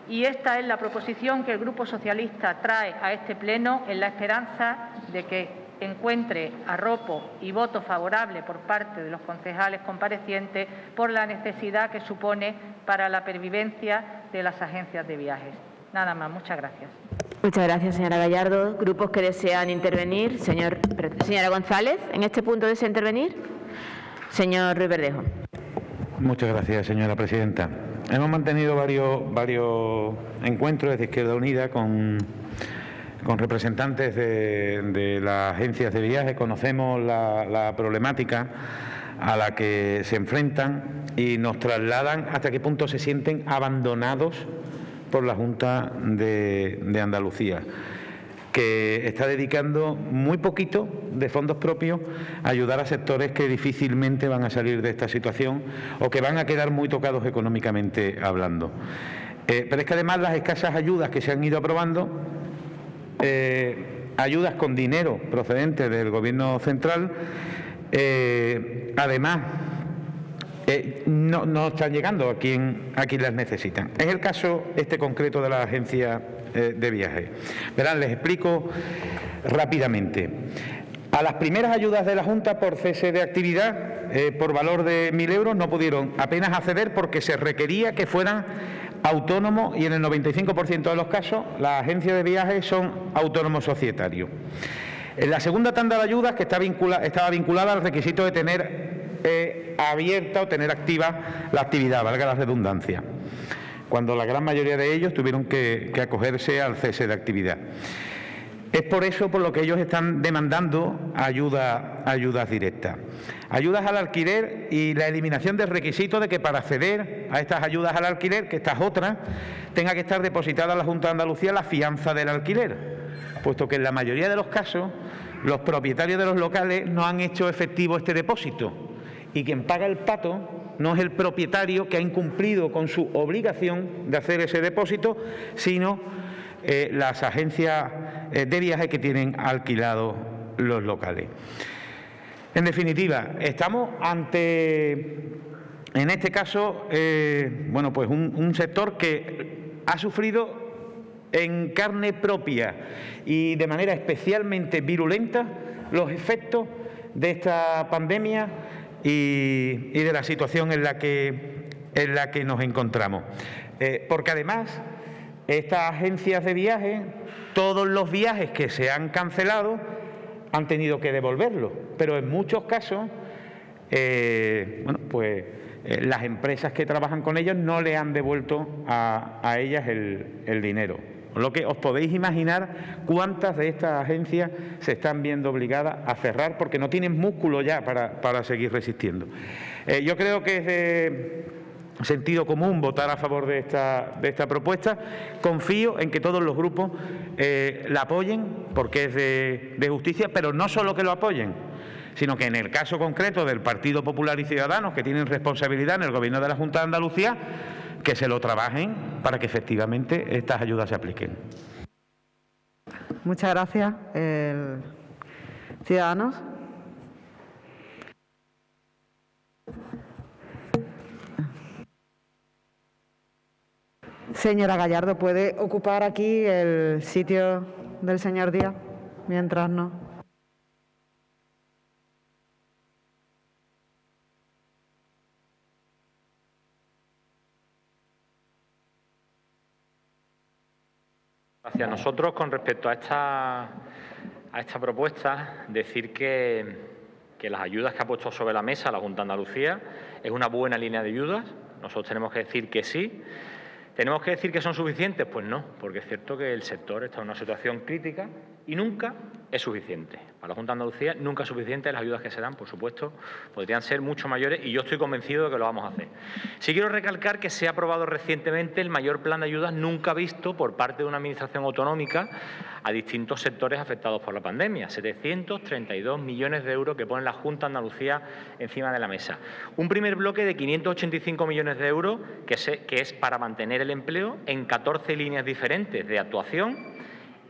Y esta es la proposición que el Grupo Socialista trae a este Pleno en la esperanza de que encuentre arropo y voto favorable por parte de los concejales comparecientes por la necesidad que supone para la pervivencia de las agencias de viajes. Nada más, muchas gracias.
Muchas gracias, señora Gallardo. ¿Grupos que desean intervenir? Señora González, ¿en este punto desea intervenir? Señor Ruiz Verdejo.
Muchas gracias, señora presidenta. Hemos mantenido varios encuentros desde Izquierda Unida con representantes de las agencias de viaje. Conocemos la problemática a la que se enfrentan y nos trasladan hasta qué punto se sienten abandonados por la Junta de Andalucía, que está dedicando muy poquito de fondos propios a ayudar a sectores que difícilmente van a salir de esta situación o que van a quedar muy tocados económicamente hablando. Pero es que además las escasas ayudas que se han ido aprobando, ayudas con dinero procedente del Gobierno central, además no están llegando a quien las necesitan. Es el caso este concreto de la agencia de viajes. Verán, les explico rápidamente. A las primeras ayudas de la Junta por cese de actividad por valor de 1.000 euros no pudieron apenas acceder porque se requería que fueran autónomos y en el 95% de los casos las agencias de viajes son autónomos societarios. En la segunda tanda de ayudas, que estaba vinculada al requisito de tener abierta o tener activa la actividad, valga la redundancia, cuando la gran mayoría de ellos tuvieron que acogerse al cese de actividad. Es por eso por lo que ellos están demandando ayudas directas. Ayudas al alquiler y la eliminación del requisito de que para acceder a estas ayudas al alquiler, que esta es otra, tenga que estar depositada en la Junta de Andalucía la fianza del alquiler, puesto que en la mayoría de los casos los propietarios de los locales no han hecho efectivo este depósito y quien paga el pato no es el propietario que ha incumplido con su obligación de hacer ese depósito, sino las agencias de viaje que tienen alquilados los locales. En definitiva, estamos ante, en este caso, pues un sector que ha sufrido en carne propia y de manera especialmente virulenta los efectos de esta pandemia y de la situación en la que nos encontramos. Porque además, estas agencias de viaje, todos los viajes que se han cancelado han tenido que devolverlos, pero en muchos casos, pues las empresas que trabajan con ellos no le han devuelto a ellas el dinero. Con lo que os podéis imaginar cuántas de estas agencias se están viendo obligadas a cerrar porque no tienen músculo ya para seguir resistiendo. Yo creo que es de sentido común votar a favor de esta propuesta. Confío en que todos los grupos la apoyen porque es de justicia, pero no solo que lo apoyen, sino que en el caso concreto del Partido Popular y Ciudadanos, que tienen responsabilidad en el Gobierno de la Junta de Andalucía, que se lo trabajen para que efectivamente estas ayudas se apliquen.
Muchas gracias. Ciudadanos. Señora Gallardo, ¿puede ocupar aquí el sitio del señor Díaz mientras no?
Hacia nosotros, con respecto a esta propuesta, decir que las ayudas que ha puesto sobre la mesa la Junta de Andalucía es una buena línea de ayudas. Nosotros tenemos que decir que sí. ¿Tenemos que decir que son suficientes? Pues no, porque es cierto que el sector está en una situación crítica y nunca es suficiente. Para la Junta de Andalucía nunca es suficiente. Las ayudas que se dan, por supuesto, podrían ser mucho mayores y yo estoy convencido de que lo vamos a hacer. Sí quiero recalcar que se ha aprobado recientemente el mayor plan de ayudas nunca visto por parte de una administración autonómica a distintos sectores afectados por la pandemia. 732 millones de euros que pone la Junta de Andalucía encima de la mesa. Un primer bloque de 585 millones de euros que es para mantener el empleo en 14 líneas diferentes de actuación,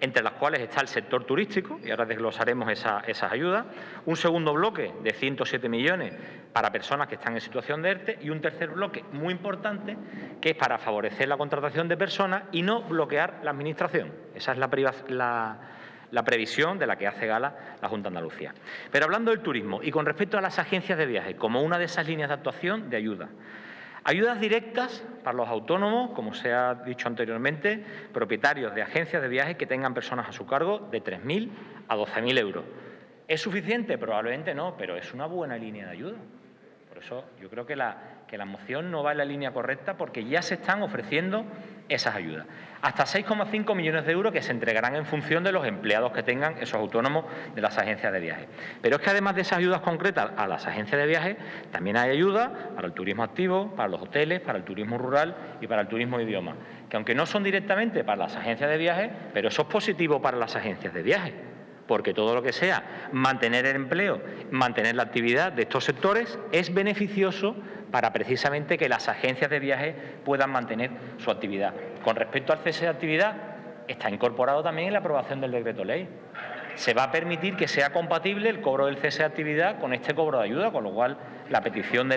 entre las cuales está el sector turístico, y ahora desglosaremos esas ayudas. Un segundo bloque de 107 millones para personas que están en situación de ERTE y un tercer bloque muy importante que es para favorecer la contratación de personas y no bloquear la administración. Esa es la previsión de la que hace gala la Junta de Andalucía. Pero hablando del turismo y con respecto a las agencias de viajes como una de esas líneas de actuación de ayuda. Ayudas directas para los autónomos, como se ha dicho anteriormente, propietarios de agencias de viajes que tengan personas a su cargo de 3.000 a 12.000 euros. ¿Es suficiente? Probablemente no, pero es una buena línea de ayuda. Por eso yo creo que la moción no va en la línea correcta porque ya se están ofreciendo esas ayudas. Hasta 6,5 millones de euros que se entregarán en función de los empleados que tengan esos autónomos de las agencias de viajes. Pero es que además de esas ayudas concretas a las agencias de viajes, también hay ayudas para el turismo activo, para los hoteles, para el turismo rural y para el turismo de idioma, que aunque no son directamente para las agencias de viajes, pero eso es positivo para las agencias de viajes, porque todo lo que sea mantener el empleo, mantener la actividad de estos sectores es beneficioso para precisamente que las agencias de viajes puedan mantener su actividad. Con respecto al cese de actividad, está incorporado también en la aprobación del decreto ley. Se va a permitir que sea compatible el cobro del cese de actividad con este cobro de ayuda, con lo cual la petición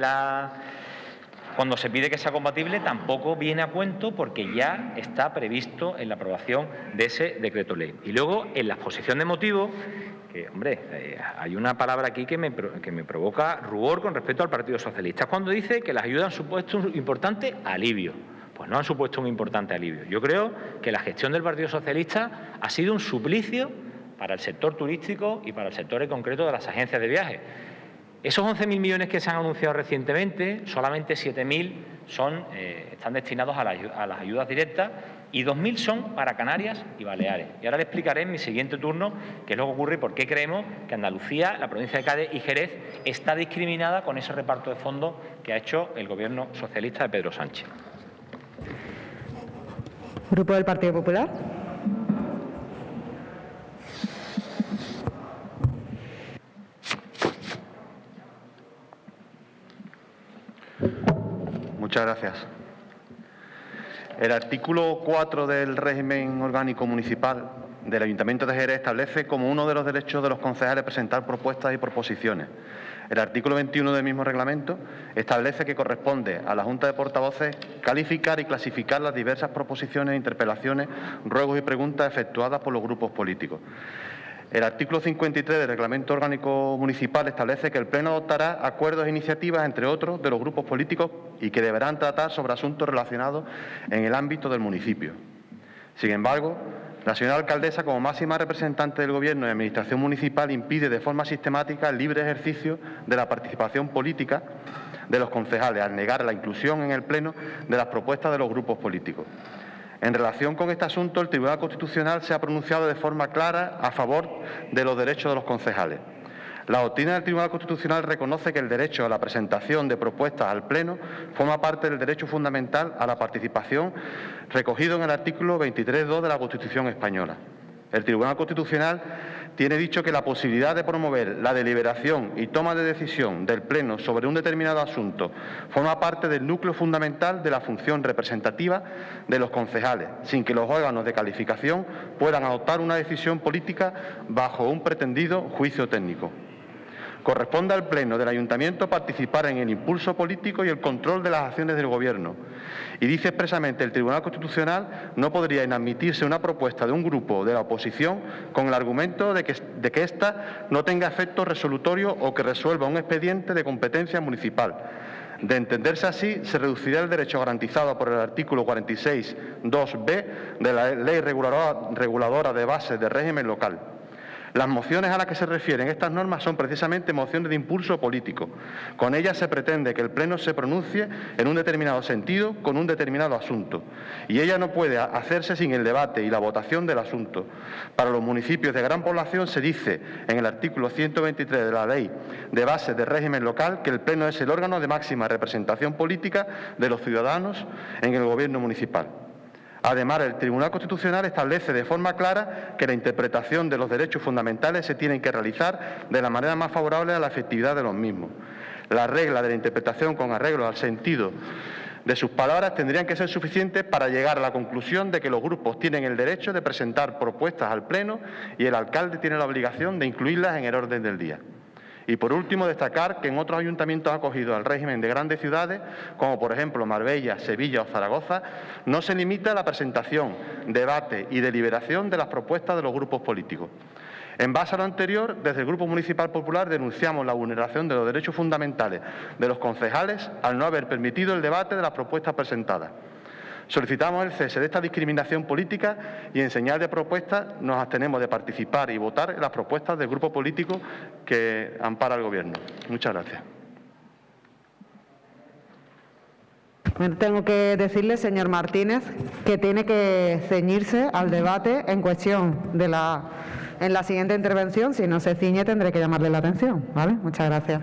cuando se pide que sea compatible tampoco viene a cuento porque ya está previsto en la aprobación de ese decreto ley. Y luego, en la exposición de motivos, que, hombre, hay una palabra aquí que me provoca rubor con respecto al Partido Socialista, cuando dice que las ayudas han supuesto un importante alivio. Pues no han supuesto un importante alivio. Yo creo que la gestión del Partido Socialista ha sido un suplicio para el sector turístico y para el sector en concreto de las agencias de viajes. Esos 11.000 millones que se han anunciado recientemente, solamente 7.000 están destinados a las ayudas directas y 2.000 son para Canarias y Baleares. Y ahora le explicaré en mi siguiente turno qué es lo que ocurre y por qué creemos que Andalucía, la provincia de Cádiz y Jerez está discriminada con ese reparto de fondos que ha hecho el Gobierno socialista de Pedro Sánchez.
Grupo del Partido Popular.
Muchas gracias. El artículo 4 del régimen orgánico municipal del Ayuntamiento de Jerez establece como uno de los derechos de los concejales presentar propuestas y proposiciones. El artículo 21 del mismo reglamento establece que corresponde a la Junta de Portavoces calificar y clasificar las diversas proposiciones, interpelaciones, ruegos y preguntas efectuadas por los grupos políticos. El artículo 53 del Reglamento Orgánico Municipal establece que el Pleno adoptará acuerdos e iniciativas, entre otros, de los grupos políticos y que deberán tratar sobre asuntos relacionados en el ámbito del municipio. Sin embargo, La señora alcaldesa, como máxima representante del Gobierno y Administración municipal, impide de forma sistemática el libre ejercicio de la participación política de los concejales, al negar la inclusión en el Pleno de las propuestas de los grupos políticos. En relación con este asunto, el Tribunal Constitucional se ha pronunciado de forma clara a favor de los derechos de los concejales. La doctrina del Tribunal Constitucional reconoce que el derecho a la presentación de propuestas al Pleno forma parte del derecho fundamental a la participación recogido en el artículo 23.2 de la Constitución española. El Tribunal Constitucional tiene dicho que la posibilidad de promover la deliberación y toma de decisión del Pleno sobre un determinado asunto forma parte del núcleo fundamental de la función representativa de los concejales, sin que los órganos de calificación puedan adoptar una decisión política bajo un pretendido juicio técnico. Corresponde al Pleno del Ayuntamiento participar en el impulso político y el control de las acciones del Gobierno. Y dice expresamente el Tribunal Constitucional no podría inadmitirse una propuesta de un grupo de la oposición con el argumento de que ésta no tenga efecto resolutorio o que resuelva un expediente de competencia municipal. De entenderse así, se reduciría el derecho garantizado por el artículo 46.2b de la Ley Reguladora de Bases de Régimen Local. Las mociones a las que se refieren estas normas son precisamente mociones de impulso político. Con ellas se pretende que el Pleno se pronuncie en un determinado sentido con un determinado asunto, y ella no puede hacerse sin el debate y la votación del asunto. Para los municipios de gran población se dice en el artículo 123 de la Ley de Bases de Régimen Local que el Pleno es el órgano de máxima representación política de los ciudadanos en el Gobierno municipal. Además, el Tribunal Constitucional establece de forma clara que la interpretación de los derechos fundamentales se tienen que realizar de la manera más favorable a la efectividad de los mismos. Las reglas de la interpretación con arreglo al sentido de sus palabras tendrían que ser suficientes para llegar a la conclusión de que los grupos tienen el derecho de presentar propuestas al Pleno y el alcalde tiene la obligación de incluirlas en el orden del día. Y por último, destacar que en otros ayuntamientos acogidos al régimen de grandes ciudades, como por ejemplo Marbella, Sevilla o Zaragoza, no se limita la presentación, debate y deliberación de las propuestas de los grupos políticos. En base a lo anterior, desde el Grupo Municipal Popular denunciamos la vulneración de los derechos fundamentales de los concejales al no haber permitido el debate de las propuestas presentadas. Solicitamos el cese de esta discriminación política y, en señal de propuesta, nos abstenemos de participar y votar en las propuestas del grupo político que ampara al Gobierno. Muchas gracias.
Tengo que decirle, señor Martínez, que tiene que ceñirse al debate en cuestión en la siguiente intervención. Si no se ciñe, tendré que llamarle la atención. ¿Vale? Muchas gracias.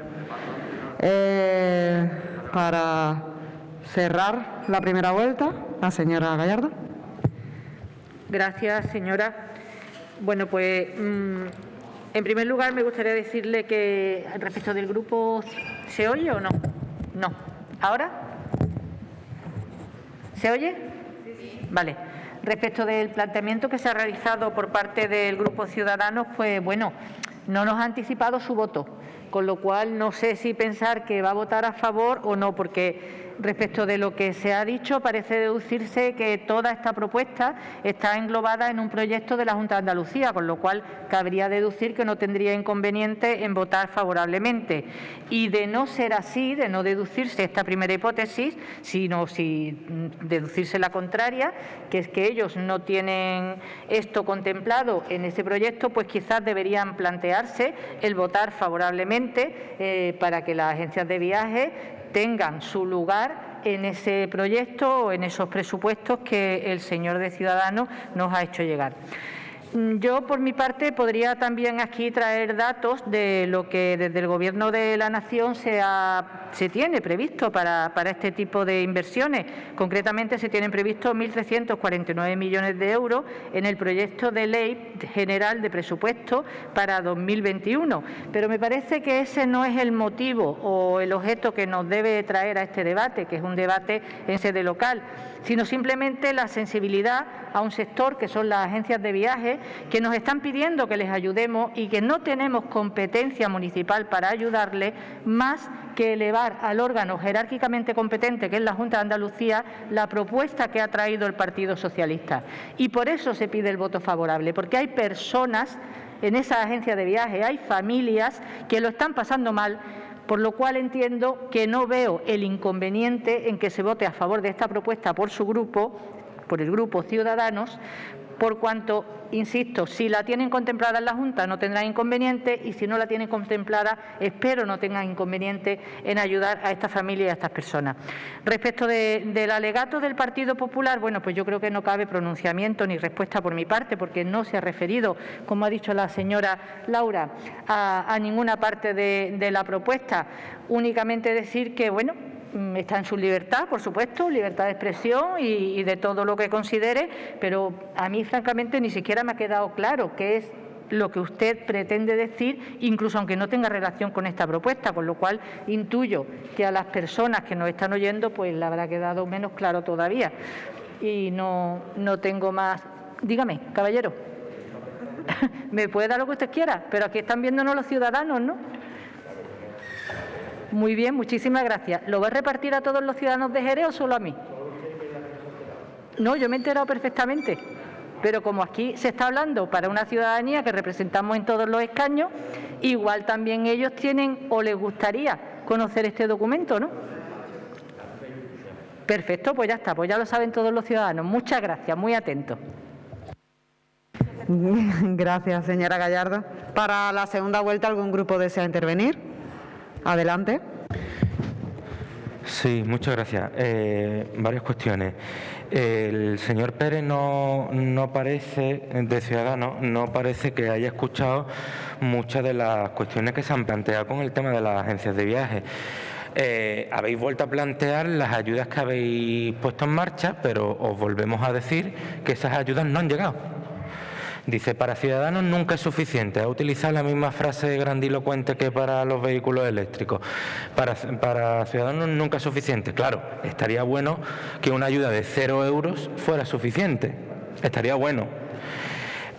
Para cerrar la primera vuelta, la señora Gallardo.
Gracias, señora. Bueno, pues en primer lugar me gustaría decirle que respecto del grupo, ¿se oye o no? No. ¿Ahora? ¿Se oye? Sí. Vale. Respecto del planteamiento que se ha realizado por parte del Grupo Ciudadanos, pues bueno, no nos ha anticipado su voto, con lo cual no sé si pensar que va a votar a favor o no, porque respecto de lo que se ha dicho parece deducirse que toda esta propuesta está englobada en un proyecto de la Junta de Andalucía, con lo cual cabría deducir que no tendría inconveniente en votar favorablemente. Y de no ser así, de no deducirse esta primera hipótesis, sino si deducirse la contraria, que es que ellos no tienen esto contemplado en ese proyecto, pues quizás deberían plantearse el votar favorablemente para que las agencias de viajes tengan su lugar en ese proyecto o en esos presupuestos que el señor de Ciudadanos nos ha hecho llegar. Yo, por mi parte, podría también aquí traer datos de lo que desde el Gobierno de la Nación se tiene previsto para este tipo de inversiones. Concretamente, se tienen previstos 1.349 millones de euros en el proyecto de Ley General de Presupuesto para 2021. Pero me parece que ese no es el motivo o el objeto que nos debe traer a este debate, que es un debate en sede local, sino simplemente la sensibilidad a un sector que son las agencias de viajes, que nos están pidiendo que les ayudemos y que no tenemos competencia municipal para ayudarles, más que elevar al órgano jerárquicamente competente, que es la Junta de Andalucía, la propuesta que ha traído el Partido Socialista. Y por eso se pide el voto favorable, porque hay personas en esa agencia de viajes, hay familias que lo están pasando mal, por lo cual entiendo que no veo el inconveniente en que se vote a favor de esta propuesta por su grupo, por el Grupo Ciudadanos, por cuanto, insisto, si la tienen contemplada en la Junta no tendrán inconveniente y si no la tienen contemplada espero no tengan inconveniente en ayudar a esta familia y a estas personas. Respecto del alegato del Partido Popular, bueno, pues yo creo que no cabe pronunciamiento ni respuesta por mi parte porque no se ha referido, como ha dicho la señora Laura, a ninguna parte de la propuesta. Únicamente decir que, bueno, está en su libertad, por supuesto, libertad de expresión y de todo lo que considere, pero a mí, francamente, ni siquiera me ha quedado claro qué es lo que usted pretende decir, incluso aunque no tenga relación con esta propuesta, con lo cual intuyo que a las personas que nos están oyendo pues le habrá quedado menos claro todavía. Y no tengo más. Dígame, caballero. Me puede dar lo que usted quiera, pero aquí están viéndonos los ciudadanos, ¿no? Muy bien, muchísimas gracias. ¿Lo va a repartir a todos los ciudadanos de Jerez o solo a mí? No, yo me he enterado perfectamente, pero como aquí se está hablando para una ciudadanía que representamos en todos los escaños, igual también ellos tienen o les gustaría conocer este documento, ¿no? Perfecto, pues ya está, pues ya lo saben todos los ciudadanos. Muchas gracias, muy atentos.
Gracias, señora Gallardo. Para la segunda vuelta, ¿algún grupo desea intervenir? Adelante.
Sí, muchas gracias. Varias cuestiones. El señor Pérez no parece, de Ciudadanos, no parece que haya escuchado muchas de las cuestiones que se han planteado con el tema de las agencias de viaje. Habéis vuelto a plantear las ayudas que habéis puesto en marcha, pero os volvemos a decir que esas ayudas no han llegado. Dice, para Ciudadanos nunca es suficiente. Ha utilizado la misma frase grandilocuente que para los vehículos eléctricos. Para Ciudadanos nunca es suficiente. Claro, estaría bueno que una ayuda de 0 euros fuera suficiente. Estaría bueno.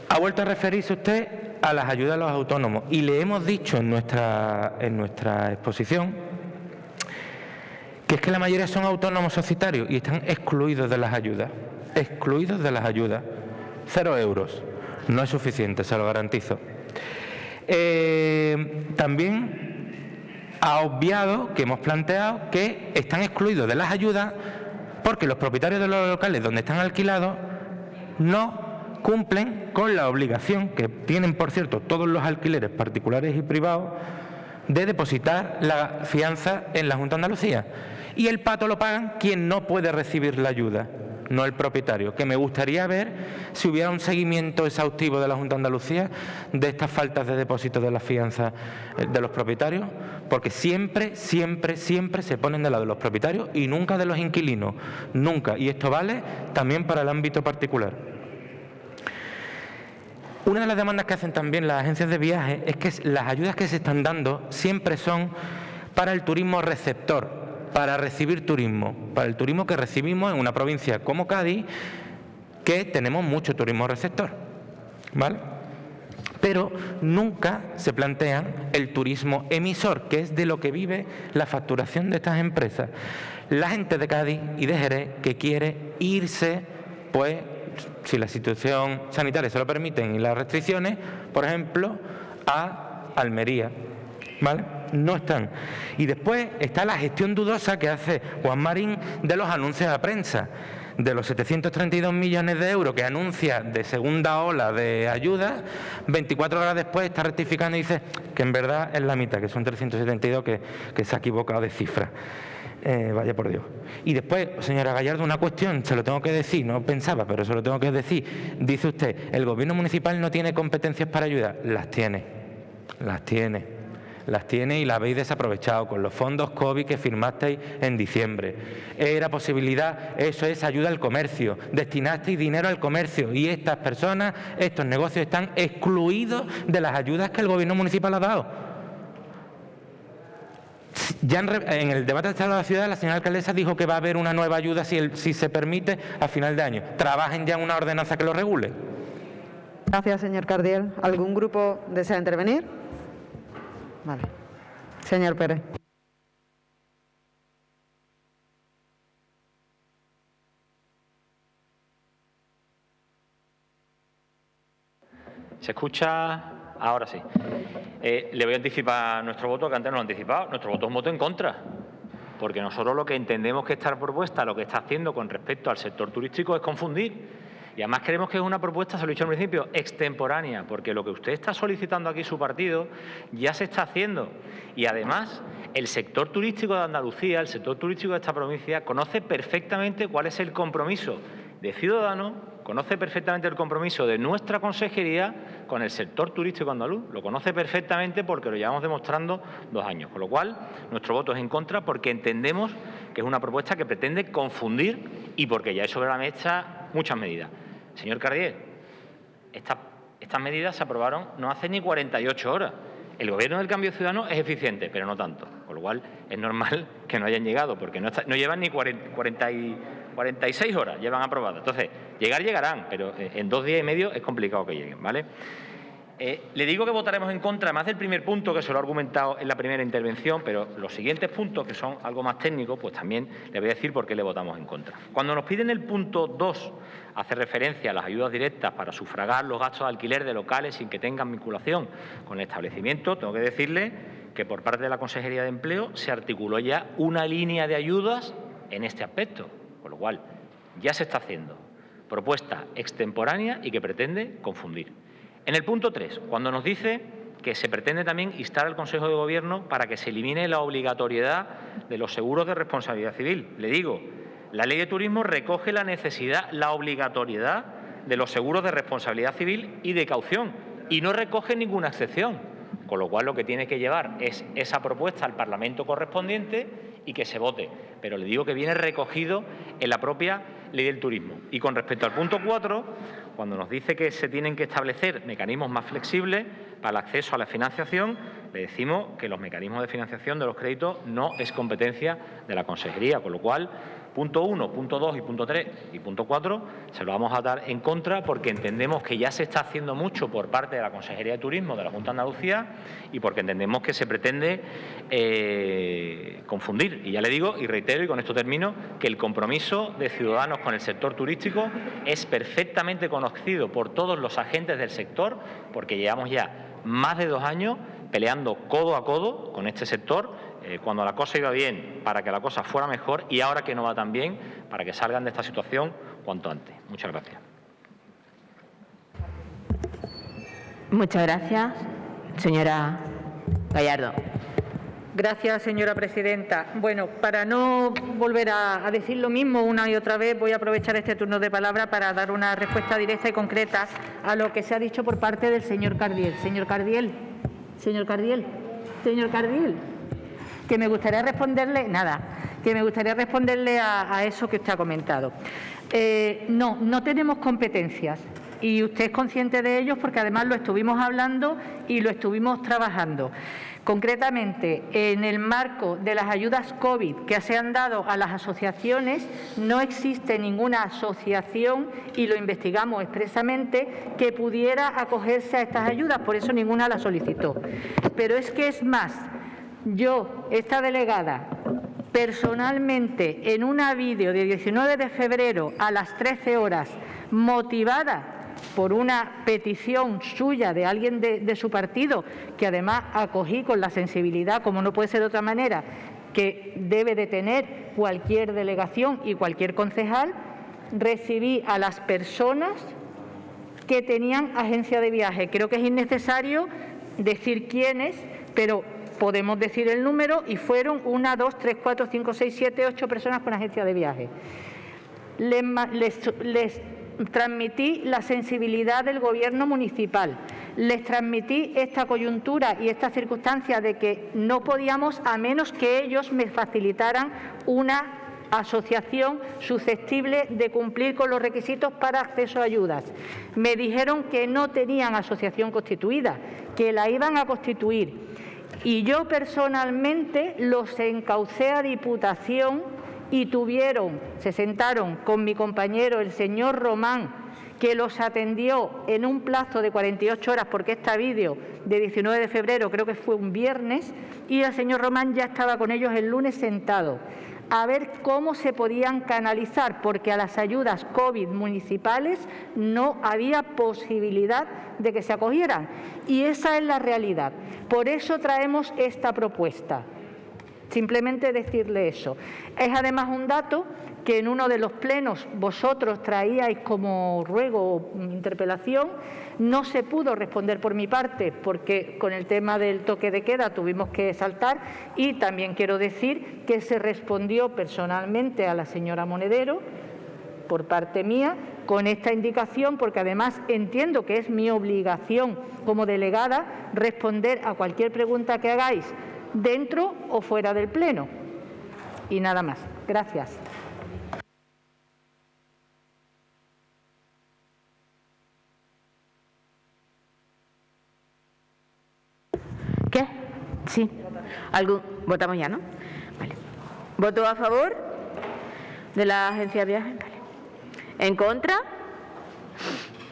Ha vuelto a referirse usted a las ayudas a los autónomos y le hemos dicho en nuestra exposición que es que la mayoría son autónomos societarios y están excluidos de las ayudas. Excluidos de las ayudas. 0 euros. No es suficiente, se lo garantizo. También ha obviado que hemos planteado que están excluidos de las ayudas porque los propietarios de los locales donde están alquilados no cumplen con la obligación que tienen, por cierto, todos los alquileres particulares y privados de depositar la fianza en la Junta de Andalucía. Y el pato lo pagan quien no puede recibir la ayuda, no el propietario, que me gustaría ver si hubiera un seguimiento exhaustivo de la Junta de Andalucía de estas faltas de depósito de las fianzas de los propietarios, porque siempre se ponen del lado de los propietarios y nunca de los inquilinos, nunca, y esto vale también para el ámbito particular. Una de las demandas que hacen también las agencias de viajes es que las ayudas que se están dando siempre son para el turismo receptor, para recibir turismo, para el turismo que recibimos en una provincia como Cádiz, que tenemos mucho turismo receptor, ¿vale? Pero nunca se plantean el turismo emisor, que es de lo que vive la facturación de estas empresas. La gente de Cádiz y de Jerez que quiere irse, pues, si la situación sanitaria se lo permiten y las restricciones, por ejemplo, a Almería, ¿vale? No están. Y después está la gestión dudosa que hace Juan Marín de los anuncios a prensa. De los 732 millones de euros que anuncia de segunda ola de ayuda, 24 horas después está rectificando y dice que en verdad es la mitad, que son 372, que se ha equivocado de cifra. Vaya por Dios. Y después, señora Gallardo, una cuestión, se lo tengo que decir, no pensaba, pero se lo tengo que decir. Dice usted, el gobierno municipal no tiene competencias para ayudar. Las tiene y las habéis desaprovechado con los fondos COVID que firmasteis en diciembre. Era posibilidad, eso es ayuda al comercio, destinasteis dinero al comercio y estas personas, estos negocios están excluidos de las ayudas que el gobierno municipal ha dado. Ya en el debate de Estado de la Ciudad, la señora alcaldesa dijo que va a haber una nueva ayuda si se permite a final de año. Trabajen ya en una ordenanza que lo regule.
Gracias, señor Cardiel. ¿Algún grupo desea intervenir? Vale. Señor Pérez.
¿Se escucha? Ahora sí. Le voy a anticipar nuestro voto, que antes no lo he anticipado. Nuestro voto es un voto en contra. porque nosotros lo que entendemos que esta propuesta lo que está haciendo con respecto al sector turístico es confundir. Y además creemos que es una propuesta, se lo he dicho al principio, extemporánea, porque lo que usted está solicitando aquí, su partido, ya se está haciendo. Y además, el sector turístico de Andalucía, el sector turístico de esta provincia, conoce perfectamente cuál es el compromiso de Ciudadanos, conoce perfectamente el compromiso de nuestra consejería con el sector turístico andaluz. Lo conoce perfectamente porque lo llevamos demostrando 2 años. Con lo cual, nuestro voto es en contra porque entendemos que es una propuesta que pretende confundir y porque ya hay sobre la mesa muchas medidas. Señor Cardiel, estas medidas se aprobaron no hace ni 48 horas. El Gobierno del Cambio Ciudadano es eficiente, pero no tanto. Con lo cual, es normal que no hayan llegado, porque no llevan ni 46 horas, llevan aprobadas. Entonces, llegarán, pero en 2 días y medio es complicado que lleguen, ¿vale? Le digo que votaremos en contra, más del primer punto, que se lo he argumentado en la primera intervención, pero los siguientes puntos, que son algo más técnicos, pues también le voy a decir por qué le votamos en contra. Cuando nos piden el punto 2, hace referencia a las ayudas directas para sufragar los gastos de alquiler de locales sin que tengan vinculación con el establecimiento, tengo que decirle que por parte de la Consejería de Empleo se articuló ya una línea de ayudas en este aspecto, con lo cual ya se está haciendo. Propuesta extemporánea y que pretende confundir. En el punto 3, cuando nos dice que se pretende también instar al Consejo de Gobierno para que se elimine la obligatoriedad de los seguros de responsabilidad civil. Le digo, la Ley de Turismo recoge la necesidad, la obligatoriedad de los seguros de responsabilidad civil y de caución y no recoge ninguna excepción. Con lo cual, lo que tiene que llevar es esa propuesta al Parlamento correspondiente y que se vote. Pero le digo que viene recogido en la propia Ley del Turismo. Y con respecto al punto 4, cuando nos dice que se tienen que establecer mecanismos más flexibles para el acceso a la financiación, le decimos que los mecanismos de financiación de los créditos no es competencia de la Consejería, con lo cual, punto 1, punto 2 y punto 3 y punto 4 se lo vamos a dar en contra porque entendemos que ya se está haciendo mucho por parte de la Consejería de Turismo de la Junta de Andalucía y porque entendemos que se pretende confundir. Y ya le digo y reitero, y con esto termino, que el compromiso de Ciudadanos con el sector turístico es perfectamente conocido por todos los agentes del sector porque llevamos ya más de 2 años peleando codo a codo con este sector cuando la cosa iba bien para que la cosa fuera mejor y ahora que no va tan bien para que salgan de esta situación cuanto antes. Muchas gracias.
Muchas gracias. Señora Gallardo.
Gracias, señora presidenta. Bueno, para no volver a decir lo mismo una y otra vez, voy a aprovechar este turno de palabra para dar una respuesta directa y concreta a lo que se ha dicho por parte del señor Cardiel. Señor Cardiel, que me gustaría responderle, a eso que usted ha comentado. No tenemos competencias y usted es consciente de ello porque además lo estuvimos hablando y lo estuvimos trabajando. Concretamente, en el marco de las ayudas COVID que se han dado a las asociaciones, no existe ninguna asociación, y lo investigamos expresamente, que pudiera acogerse a estas ayudas, por eso ninguna la solicitó. Pero es que es más, yo, esta delegada, personalmente, en una vídeo de 19 de febrero a las 13 horas, motivada por una petición suya de alguien de su partido, que además acogí con la sensibilidad, como no puede ser de otra manera, que debe de tener cualquier delegación y cualquier concejal, recibí a las personas que tenían agencia de viaje. Creo que es innecesario decir quiénes, pero podemos decir el número y fueron 1, 2, 3, 4, 5, 6, 7, 8 personas con agencia de viaje. Les transmití la sensibilidad del Gobierno municipal, les transmití esta coyuntura y esta circunstancia de que no podíamos a menos que ellos me facilitaran una asociación susceptible de cumplir con los requisitos para acceso a ayudas. Me dijeron que no tenían asociación constituida, que la iban a constituir y yo personalmente los encaucé a Diputación y se sentaron con mi compañero, el señor Román, que los atendió en un plazo de 48 horas, porque esta vídeo de 19 de febrero creo que fue un viernes, y el señor Román ya estaba con ellos el lunes sentado, a ver cómo se podían canalizar, porque a las ayudas COVID municipales no había posibilidad de que se acogieran. Y esa es la realidad. Por eso traemos esta propuesta.
Simplemente decirle eso. Es además un dato que en uno de los plenos vosotros traíais como ruego o interpelación. No se pudo responder por mi parte porque con el tema del toque de queda tuvimos que saltar, y también quiero decir que se respondió personalmente a la señora Monedero por parte mía con esta indicación, porque además entiendo que es mi obligación como delegada responder a cualquier pregunta que hagáis dentro o fuera del pleno. Y nada más. Gracias.
¿Qué? Sí. Votamos ya, ¿no? Vale. ¿Voto a favor de la agencia de viajes? Vale. ¿En contra?